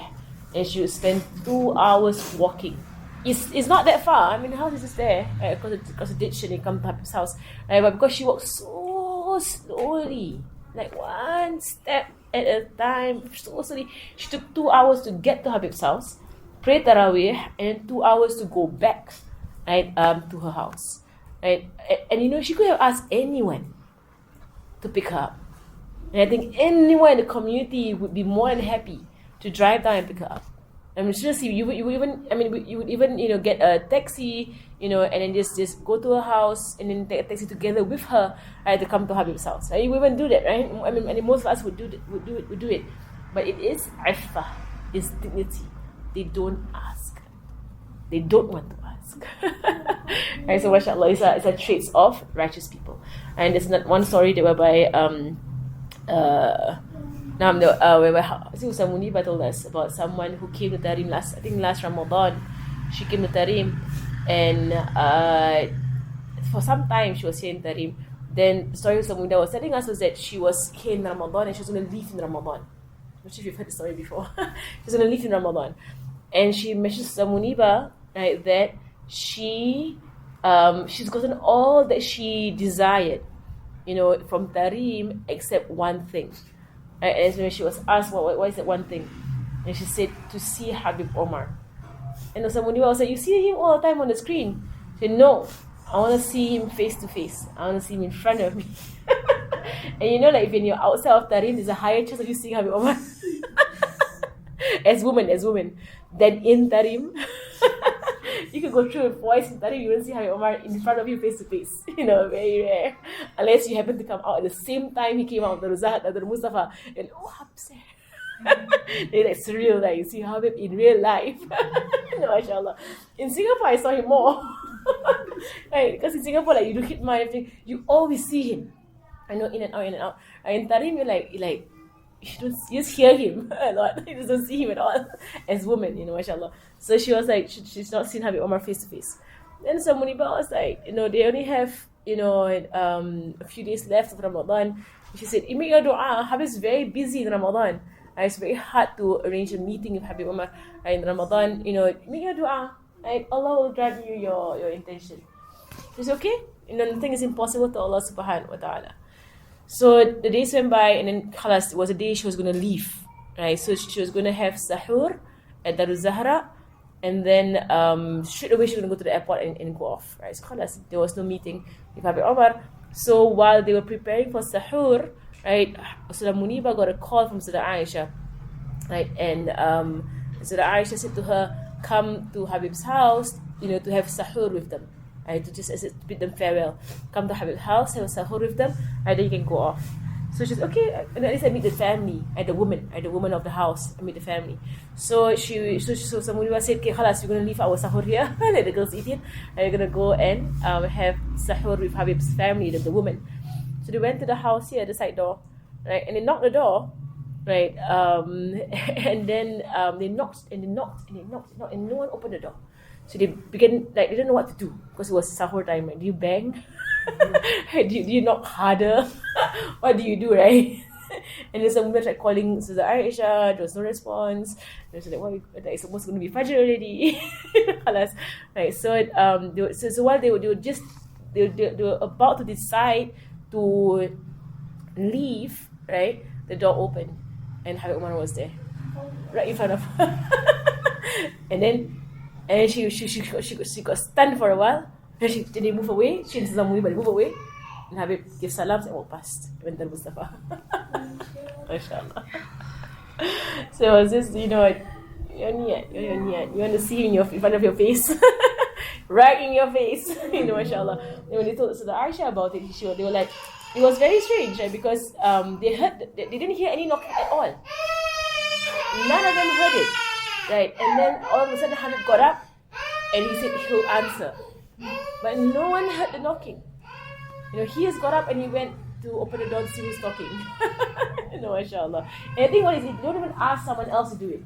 and she would spend 2 hours walking. It's not that far. I mean, the house is just there, right, across the ditch, and you come to Habib's house, right? But because she walked so slowly, like one step at a time, so slowly, she took 2 hours to get to Habib's house, pray Taraweeh, and 2 hours to go back, right, to her house, right? And she could have asked anyone to pick her up, and I think anyone in the community would be more than happy to drive down and pick her up. I mean, seriously, you would even get a taxi, and then just go to her house and then take a taxi together with her, right, to come to Habib's house. Right? You would even do that, right? I mean, most of us would do it. But it is iffa, it's dignity. They don't ask. They don't want to ask. Right? So, mashallah, it's a traits of righteous people. And there's not one story that whereby whereby Usam Muniba told us about someone who came to Tarim last Ramadan. She came to Tarim, and for some time she was here in Tarim. Then the story Usam Muniba was telling us was that she was here in Ramadan and she was going to leave in Ramadan. I'm not sure if you've heard the story before. She was going to leave in Ramadan, and she mentioned to Usam Muniba, right, that she's gotten all that she desired, from Tarim except one thing. And when she was asked, what is that one thing? And she said, to see Habib Omar. And somebody else said, you see him all the time on the screen. She said, no, I want to see him face to face. I want to see him in front of me. And you know, like when you're outside of Tarim, there's a higher chance of you seeing Habib Omar as women, than in Tarim. You could go through a voice in Tarim, you won't see Habib Omar in front of you face to face. You know, very rare. Unless you happen to come out at the same time he came out of the Ruzat, the Mustafa, and Habib. It's surreal, like you see Habib in real life. No, mashallah. In Singapore, I saw him more. Right? Because in Singapore, like you do hit my everything, you always see him. I know, in and out. And in Tarim, you don't just hear him a lot. You just don't see him at all as women, you know, mashallah. So she was like, she's not seen Habib Omar face to face. Then so Muniba was like, you know, they only have, you know, a few days left of Ramadan. She said, you make your dua. Habib's very busy in Ramadan. It's very hard to arrange a meeting with Habib Omar in Ramadan. You know, make your dua. Like Allah will grant you your intention. She said, okay. You know, nothing is impossible to Allah subhanahu wa ta'ala. So the days went by, and then khalas, it was a day she was going to leave, right? So she was going to have sahur at Darul Zahra, and then straight away she was going to go to the airport and go off, right? So khalas, there was no meeting with Habib Omar. So while they were preparing for sahur, right, Sayyidah Muniba got a call from Sayyidah Aisha, right? And Sayyidah Aisha said to her, come to Habib's house, you know, to have sahur with them. Right, to just bid them farewell. Come to Habib's house, have a sahur with them, and then you can go off. So she's okay, and at least I meet the family, and the woman of the house, I meet the family. So somebody said, okay, khalas, we're going to leave our sahur here, let the girls eat it, and we're going to go and have sahur with Habib's family, the woman. So they went to the house here, the side door, right, and they knocked the door, right, and then they knocked, and no one opened the door. So they began, like, they didn't know what to do because it was sahur time. Right? Do you bang? do you knock harder? What do you do, right? And then someone tried calling Sayyidah Aisha. There was no response. They was like, it's almost going to be Fajr already. Right? So while they were about to decide to leave, right? The door opened, and Habib Umar was there, right in front of her. And she got stunned for a while. Then they move away. She and Sayyidah Muniba move away. And Habib gave salams and walked past. Went to Mustafa. MashaAllah. So it was just, you know, your niyat. You want to see him in front of your face. Right in your face. You know, MashaAllah. And when they told Sayyidah Aisha about it, they were like, it was very strange, right? Because they didn't hear any knocking at all. None of them heard it. Right, and then all of a sudden Habib got up and he said he'll answer. But no one heard the knocking. You know, he has got up and he went to open the door to see who's knocking. You know, mashallah. And the thing is, you don't even ask someone else to do it.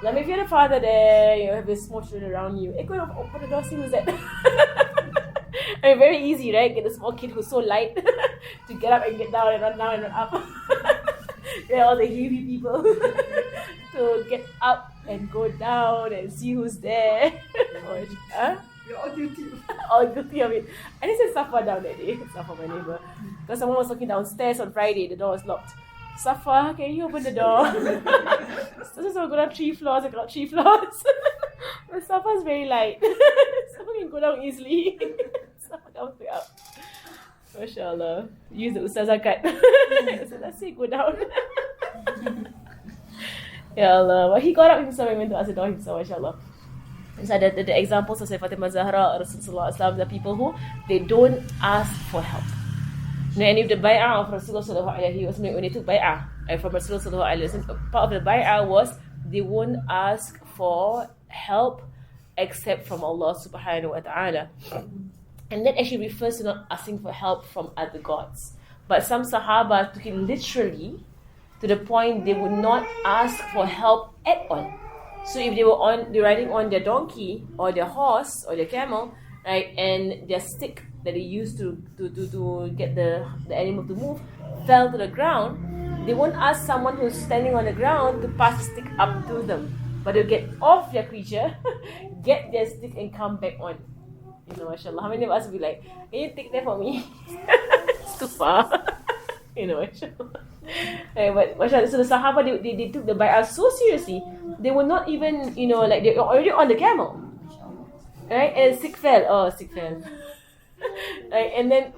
Like if you're the father there, you have small children around you, go and open the door, see who's that. I mean, very easy, right? Get a small kid who's so light to get up and get down and run down and run up. Yeah, all the heavy people to get up and go down and see who's there. You're all guilty. All guilty of it. I didn't say Safa down that day. Safa, my neighbor. Because someone was walking downstairs on Friday. The door was locked. Safa, can you open the door? So we'll go down 3 floors. I got 3 floors. But Safa's very light. Safa can go down easily. Safa comes way up. MashaAllah. Use the Ustazah card. So let's say go down. Ya Allah. But he got up himself and went to ask the door himself, MashaAllah. So the examples of Fatimah Zahra, Rasulullah, the people who they don't ask for help. You know, and if the bay'ah of Rasulullah when they took bay'ah from Rasulullah, part of the bay'ah was they won't ask for help except from Allah subhanahu wa ta'ala. And that actually refers to not asking for help from other gods. But some Sahaba took it literally to the point they would not ask for help at all. So if they're riding on their donkey or their horse or their camel, right, and their stick that they used to get the animal to move fell to the ground, they won't ask someone who's standing on the ground to pass the stick up to them. But they'll get off their creature, get their stick and come back on. You know, mashallah. How many of us will be like, can you take that for me? It's too far. mashallah. But mashallah, so the Sahaba, they took the bay'ah so seriously. They were not even, like they're already on the camel. Right? And sick fell. Right? And then,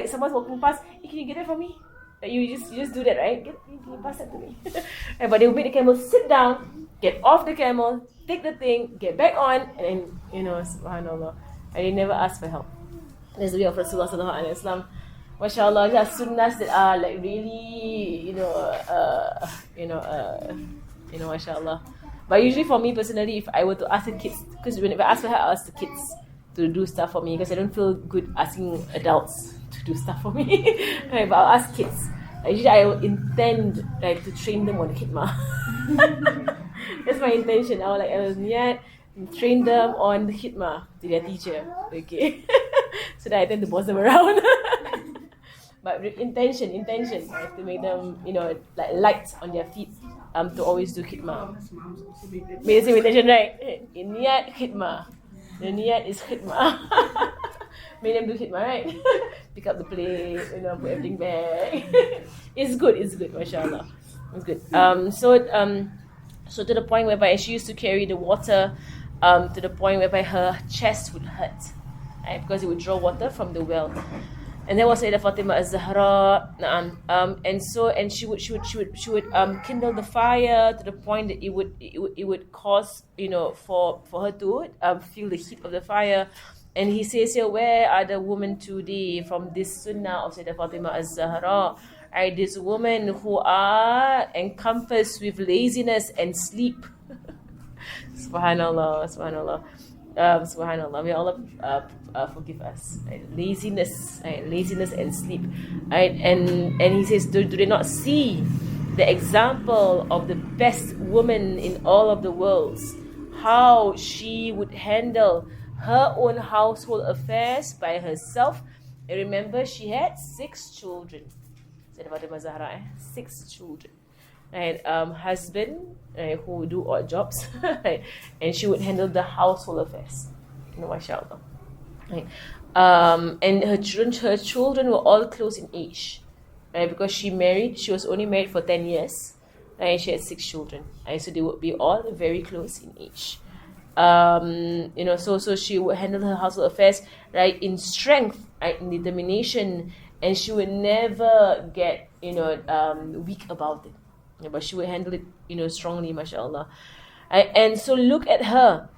someone's walking past, hey, can you get it for me? You just do that, right? Can you pass that to me? Right, but they will make the camel sit down, get off the camel, take the thing, get back on, and then, subhanAllah. And they never ask for help. There's the way of Rasulullah sallallahu alaihi wasallam. MashaAllah, there are sunnahs that are like really, MashaAllah. But usually for me personally, if I were to ask the kids, because whenever I ask for help, I ask the kids to do stuff for me, because I don't feel good asking adults to do stuff for me. Right, but I'll ask kids. Usually I will intend to train them on khidmah. That's my intention. I will train them on the khidmah to their teacher. Okay. So that I tend to boss them around. But intention, right, to make them, light on their feet, to always do khidmah. Make the same intention, right? In niyat, khidmah. The niyat is khidmah. Make them do khidmah, right? Pick up the plate, put everything back. It's good, mashallah. It's good. So to the point whereby she used to carry the water, to the point whereby her chest would hurt, right? Because it would draw water from the well. And there was Sayyidah Fatima Az-Zahra, and she would kindle the fire to the point that it would cause for her to feel the heat of the fire. And he says here, where are the women today from this sunnah of Sayyidah Fatima Az-Zahra? Right, these women who are encompassed with laziness and sleep. Subhanallah. Subhanallah. May Allah forgive us. Right? Laziness and sleep. Right? And he says, do they not see the example of the best woman in all of the worlds? How she would handle her own household affairs by herself. And remember, she had 6 children. Said Fatima Zahra, 6 children. Right? Husband, right, who would do odd jobs, right? And she would handle the household affairs. MashaAllah. Right? And her children were all close in age, right? Because she was only married for 10 years, right? She had 6 children, right? So they would be all very close in age. So she would handle her household affairs, right, in strength, right, in determination, and she would never get, weak about it. But she would handle it, strongly, mashallah. And so look at her.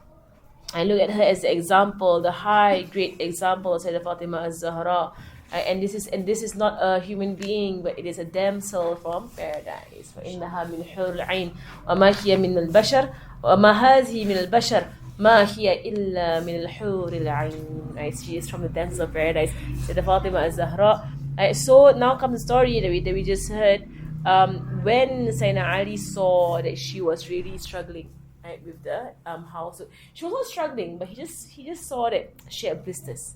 I look at her as the example, the high, great example of Sayyidah Fatima Az-Zahra. And this is not a human being, but it is a damsel from paradise. فَإِنَّهَا مِنْ حُورِ الْعَيْنِ وَمَا هِيَ مِنَ الْبَشَرِ وَمَا هَذِهِ مِنَ الْبَشَرِ مَا هِيَ إِلَّا مِنَ الْحُورِ الْعَيْنِ. Right? She is from the damsels of paradise, Sayyidah Fatima Az-Zahra. Right? So now comes the story that we just heard. When Sayyidina Ali saw that she was really struggling, right, with the house, she was not struggling, but he just saw that she had blisters.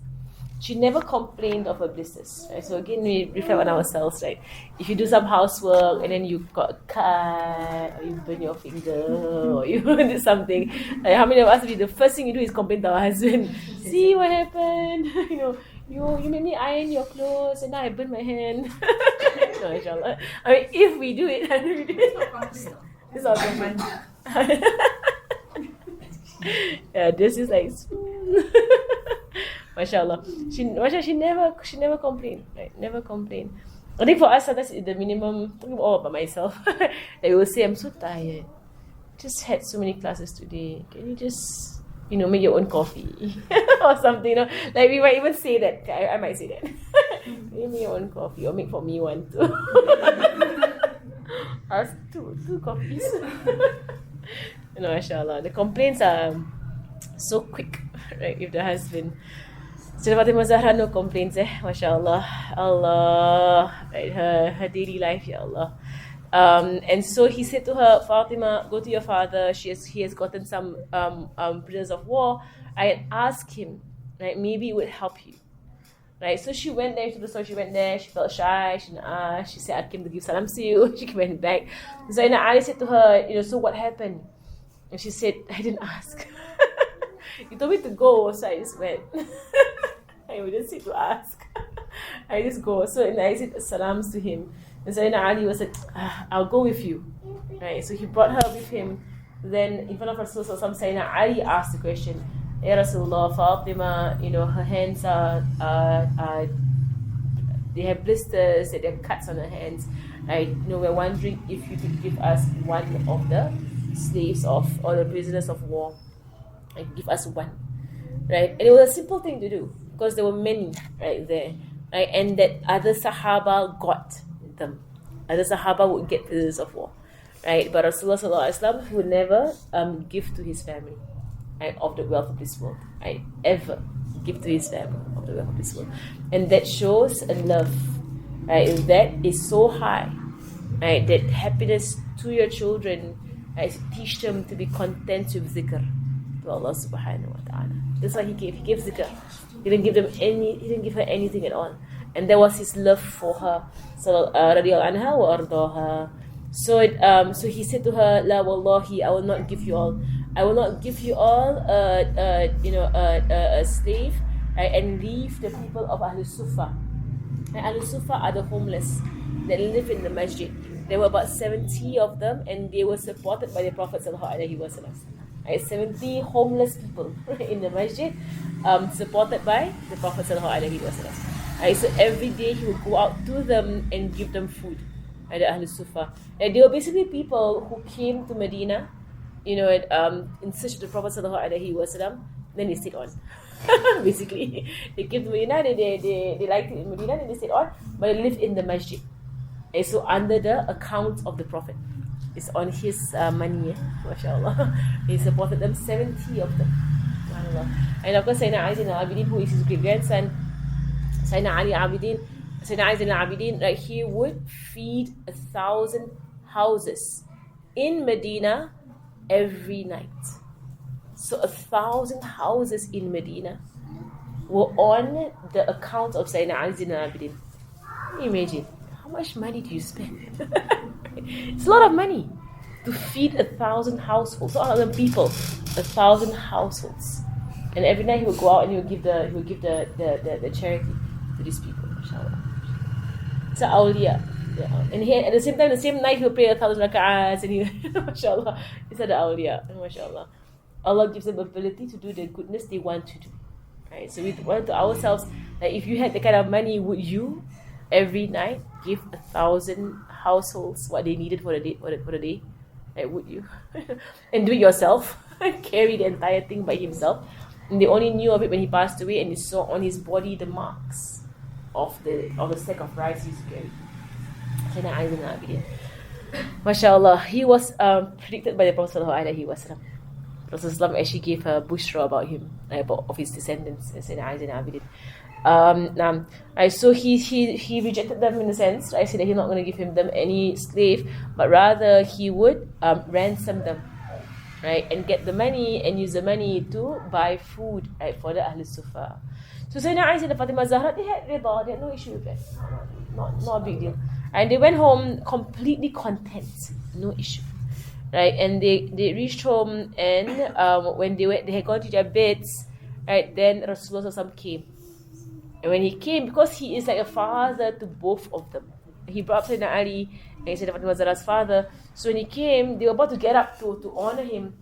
She never complained of her blisters. Right? So again, we reflect on ourselves, right? If you do some housework and then you got a cut, or you burn your finger, or you did something, how many of us, the first thing you do is complain to our husband? See what happened? You made me iron your clothes and now I burned my hand. No, inshallah. I mean, if we do it, it's all good. Yeah, this is like mashallah. She never complained, right? Never complained. I think for us, sometimes the minimum, talking all about myself, they will say, I'm so tired. Just had so many classes today. Can you just make your own coffee or something? Like we might even say that. I might say that. You make your own coffee or make for me one too. Us two coffees. Mashallah. The complaints are so quick, right? With the husband. So Fatima Zahra, no complaints, mashallah. Allah, right? Her daily life, ya Allah. And so he said to her, Fatima, go to your father. He has gotten some prisoners of war. I asked him, right? Maybe it would help you, right? So she went there to the store. She went there. She felt shy. She didn't ask. She said, I came to give salam to you. She went back. So Ali said to her, so what happened? And she said, I didn't ask. You told me to go, so I just went. I would just sit to ask. I just go. So and I said salams to him. And Sayyidina Ali was like, I'll go with you. Right? So he brought her with him. Then in front of Rasulullah, Sayyidina Ali asked the question, Ya Rasulullah, Fatima, her hands are they have blisters, they have cuts on her hands. Right? We're wondering if you could give us one of the slaves or the prisoners of war. Like, give us one. Right? And it was a simple thing to do because there were many right there. Right? And that other Sahaba got them. Other Sahaba would get prisoners of war. Right? But Rasulullah Sallallahu Alaihi Wasallam would never give to his family, right, of the wealth of this world. Right? Ever give to his family of the wealth of this world. And that shows a love, right, that is so high, right, that happiness to your children, right, teach them to be content with zikr to Allah subhanahu wa ta'ala. That's why he gave zikr. He didn't give her anything at all. And that was his love for her. So radiallahu anha wa ardaha. So he said to her, La wallahi, I will not give you all. I will not give you all a slave, right, and leave the people of Ahlul Sufa. And Ahlul Sufa are the homeless that live in the masjid. There were about 70 of them, and they were supported by the Prophet sallallahu alaihi wasallam. Right, 70 homeless people in the masjid, supported by the Prophet sallallahu alaihi wasallam. Right, so every day he would go out to them and give them food. Right, the Ahlul Sufa. Right, they were basically people who came to Medina, in search of the Prophet sallallahu alaihi wasallam. Then they stayed on. Basically, they came to Medina. They liked it in Medina, and they stayed on. But they lived in the masjid. And so under the account of the Prophet, it's on his money. MashaAllah, he supported them, 70 of them. And of course, Sayyidina Ali Zain al-Abidin, who is his great grandson, Sayyidina Ali Zain al-Abidin, right, he would feed 1,000 houses in Medina every night. So 1,000 houses in Medina were on the account of Sayyidina Ali Zain al-Abidin. Can you imagine? How much money do you spend? It's a lot of money to feed 1,000 households. So 1,000 people, 1,000 households. And every night he would go out and he would give the charity to these people. Inshallah. It's an awliya. Yeah. And he, at the same time, the same night, he'll pray 1,000 rak'ahs and he, mashallah, he's an awliya, mashallah. Allah gives them ability to do the goodness they want to do. Right? So we want to ourselves, like, if you had the kind of money, would you every night give 1,000 households what they needed for the day? Like, would you? And do it yourself, carry the entire thing by himself. And they only knew of it when he passed away, and they saw on his body the marks of the sack of rice he used to carry. MashaAllah, he was predicted by the Prophet ﷺ. Prophet actually gave a bushra about him, of his descendants, so he rejected them in a sense. I said that he's not going to give them any slave, but rather he would ransom them, right, and get the money and use the money to buy food, right, for the Ahlul Sufa. So Sayyidina Aisha and Fatima Zahra, they had rida, they had no issue with that, not a big deal, and they went home completely content, no issue. Right, and they reached home, and when they had gone to their beds, right, then Rasulullah came. And when he came, because he is like a father to both of them, he brought up Sayyidina Ali and Sayyidina Fatima Zahra's father. So when he came, they were about to get up to honor him,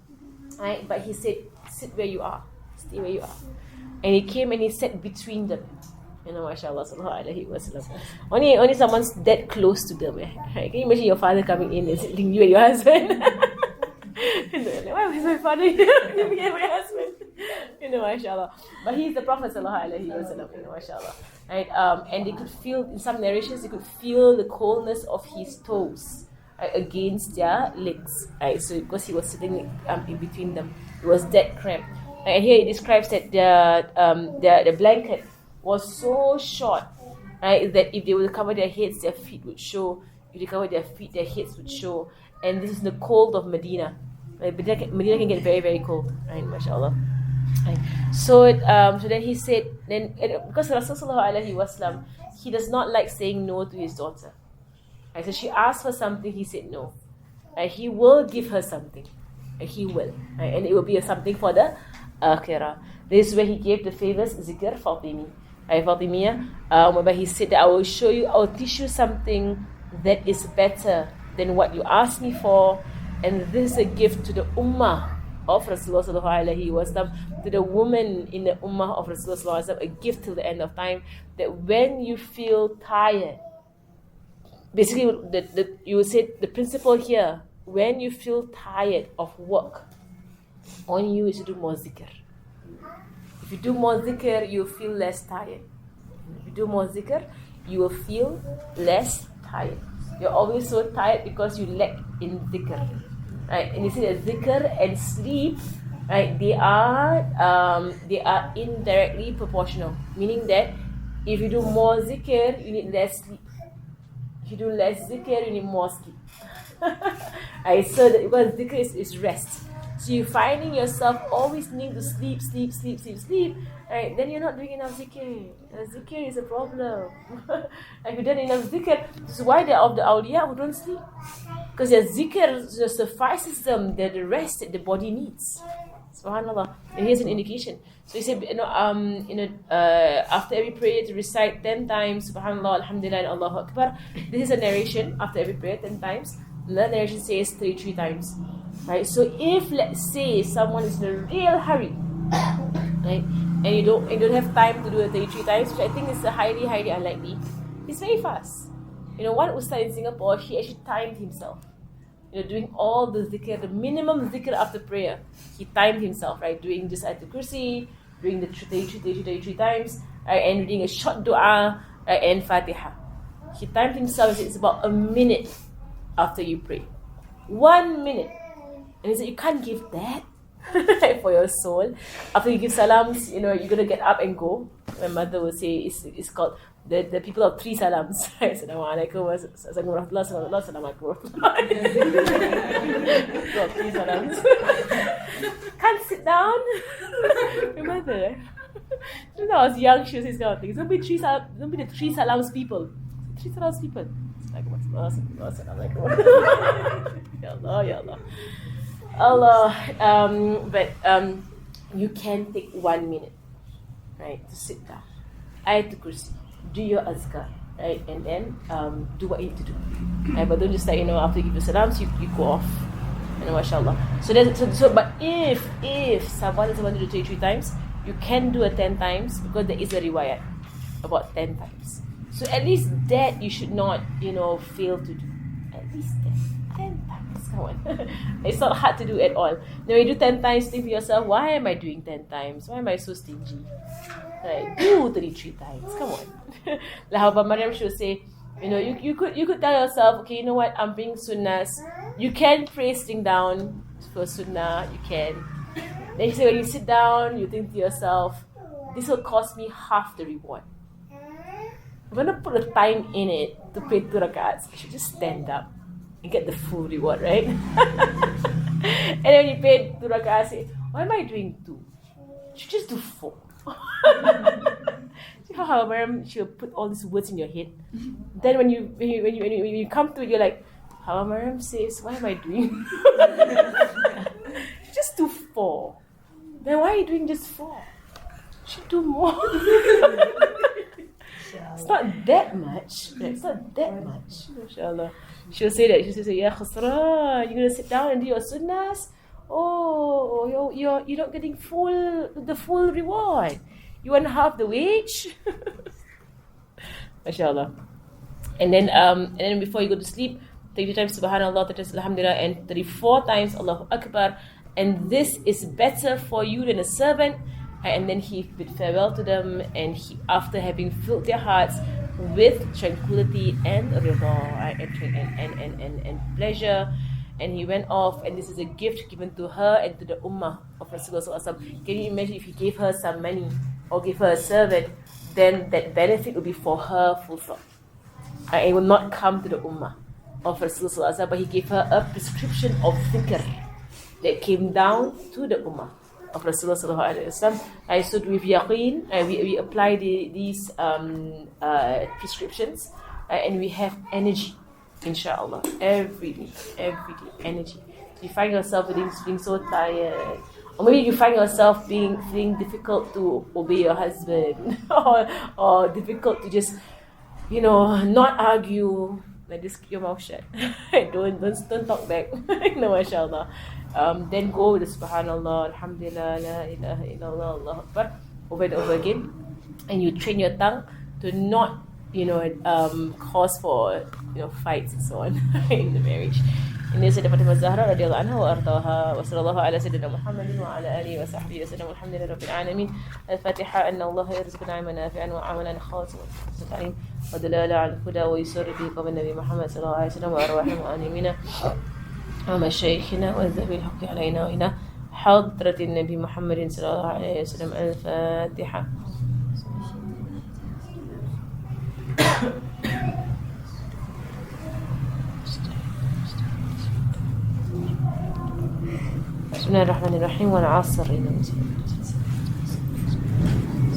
right? But he said, sit where you are, stay where you are. And he came and he sat between them. MashaAllah, sallallahu alaihi wasallam. Only someone's that close to them. Right? Can you imagine your father coming in and sitting you and your husband? Why was my father here? You became my husband. MashaAllah. But he's the Prophet sallallahu alaihi wasallam. MashaAllah. Right? And they could feel, in some narrations, they could feel the coldness of his toes, right, against their legs. Right? So because he was sitting in between them, it was that cramped. And here it describes that the blanket was so short, right, that if they would cover their heads, their feet would show. If they cover their feet, their heads would show. And this is the cold of Medina. Right? Medina can get very, very cold, right? MashaAllah. Right. So then he said, because Rasulullah sallallahu alaihi wasallam, he does not like saying no to his daughter. Right? So she asked for something, he said no. Right? He will give her something. Right? He will. Right? And it will be something for the akhirah. This is where he gave the famous zikr Fatimi. Fatimiyya, whereby he said that I will teach you something that is better than what you asked me for, and this is a gift to the ummah of Rasulullah sallallahu alaihi wasallam, to the woman in the ummah of Rasulullah sallallahu alaihi wasallam, a gift till the end of time, that when you feel tired, basically you would say the principle here, when you feel tired of work, on you is to do more zikr. If you do more zikr, you'll feel less tired. If you do more zikr, you will feel less tired. You're always so tired because you lack in zikr, right? And you see that zikr and sleep, right? They are indirectly proportional, meaning that if you do more zikr, you need less sleep. If you do less zikr, you need more sleep. Right? So that, because zikr is rest. So you're finding yourself always needing to sleep, right? Then you're not doing enough zikr. Zikr is a problem. If you don't enough zikr, this is why they're of the awliya who don't sleep. Because their zikr suffices them the rest that the body needs. SubhanAllah. And here's an indication. So he said, after every prayer to recite 10 times, SubhanAllah, Alhamdulillah, and Allahu Akbar. This is a narration after every prayer 10 times. Another narration says 33 times. Right? So if, let's say, someone is in a real hurry, right, and you don't have time to do it 33 times, which I think is highly unlikely, it's very fast. One ustad in Singapore, he actually timed himself. Doing all the zikr, the minimum zikr after prayer, he timed himself, right? Doing just Ayatul Kursi, doing the 33 times, right, and reading a short dua, right, and Fatiha. He timed himself. It's about a minute after you pray. 1 minute. And he said, you can't give that for your soul. After you give salams, you're going to get up and go. My mother will say, it's called the people of 3 salams. Assalamualaikum, assalamualaikum, assalamualaikum. People of 3 salams. Can't sit down. My mother, when I was young, she was saying this kind of things. Don't be the 3 salams people. 3 salams people. Ya Allah. Allah, but you can take 1 minute, right, to sit down, Ayatul Kursi, do your azkar, right, and then do what you need to do, right? But don't just after you give your salams, you go off, mashallah. But if someone doesn't want to do 33 times, you can do it 10 times because there is a riwayat about 10 times. So at least that you should not, fail to do. At least 10 times. Come on. It's not hard to do at all. Now when you do 10 times, think to yourself, why am I doing 10 times? Why am I so stingy? Like, do 33 times. Come on. Like how Maryam should say, you could tell yourself, okay, you know what, I'm being sunnahs. You can pray sitting down for sunnah. You can. Then you say, when you sit down, you think to yourself, this will cost me half the reward. I'm going to put a time in it to pray 2 rakats. I should just stand up and get the full reward, right? And then when you pay 2 rakats, say, why am I doing 2? You should just do 4. See how Maryam, she'll put all these words in your head. Then when you come to it, you're like, how Maryam says, why am I doing? Just do 4. Then why are you doing just 4? You should do more. It's not that much. It's not that much. Inshallah. She'll say that. She'll say, Ya Khusra, you're going to sit down and do your sunnahs? Oh, you're not getting the full reward. You want half the wage? Mashallah. And then before you go to sleep, 30 times Subhanallah, 30 times Alhamdulillah, and 34 times Allahu Akbar. And this is better for you than a servant. And then he bid farewell to them, and he, after having filled their hearts with tranquility and rida and pleasure, and he went off. And this is a gift given to her and to the ummah of Rasulullah sallallahu alaihi wasallam. Can you imagine if he gave her some money or gave her a servant, then that benefit would be for her full stop. It will not come to the ummah of Rasulullah sallallahu alaihi wasallam, but he gave her a prescription of dhikr that came down to the ummah of Rasulullah sallallahu alaihi wasallam. So with yaqeen, we apply these prescriptions, and we have energy, inshallah, every day, energy. You find yourself being so tired, or maybe you find yourself feeling difficult to obey your husband, or difficult to just, not argue. Like, just keep your mouth shut. don't talk back. Mashallah. Then go with the Subhanallah, Alhamdulillah, La ilaha illallah, Allah Akbar, over and over again, and you train your tongue to not, cause for, fights and so on in the marriage. Ini Sayyidah Fatimah Zahra radhiyallahu anha wa ardaha wa sallallahu ala sayyidina Muhammadin wa ala alihi wa sahbihi wa sallam. Alhamdulillahi rabbil alamin. Al-Fatiha. Anna Allah yarzuquna ilman nafi'an wa amalan khalisan wa ta'lim wa dalala ala al-huda wa yusarri bi qabl Nabi Muhammad sallallahu alaihi wasallam wa arwahina wa animina wa mashayikhina wa dhabil haqqi alayna wa ila hadratin Nabi Muhammadin sallallahu alaihi wasallam. Al-Fatiha. بسم الله الرحمن الرحيم. والعصر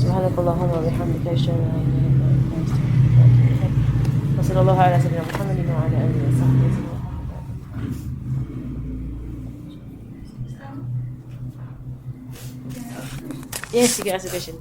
سبحانك اللهم وبحمدك أشهد أن لا إله إلا أنت أستغفرك وصلى الله على سيدنا محمد وعلى آله وصحبه وسلم. Yes, you can ask a question.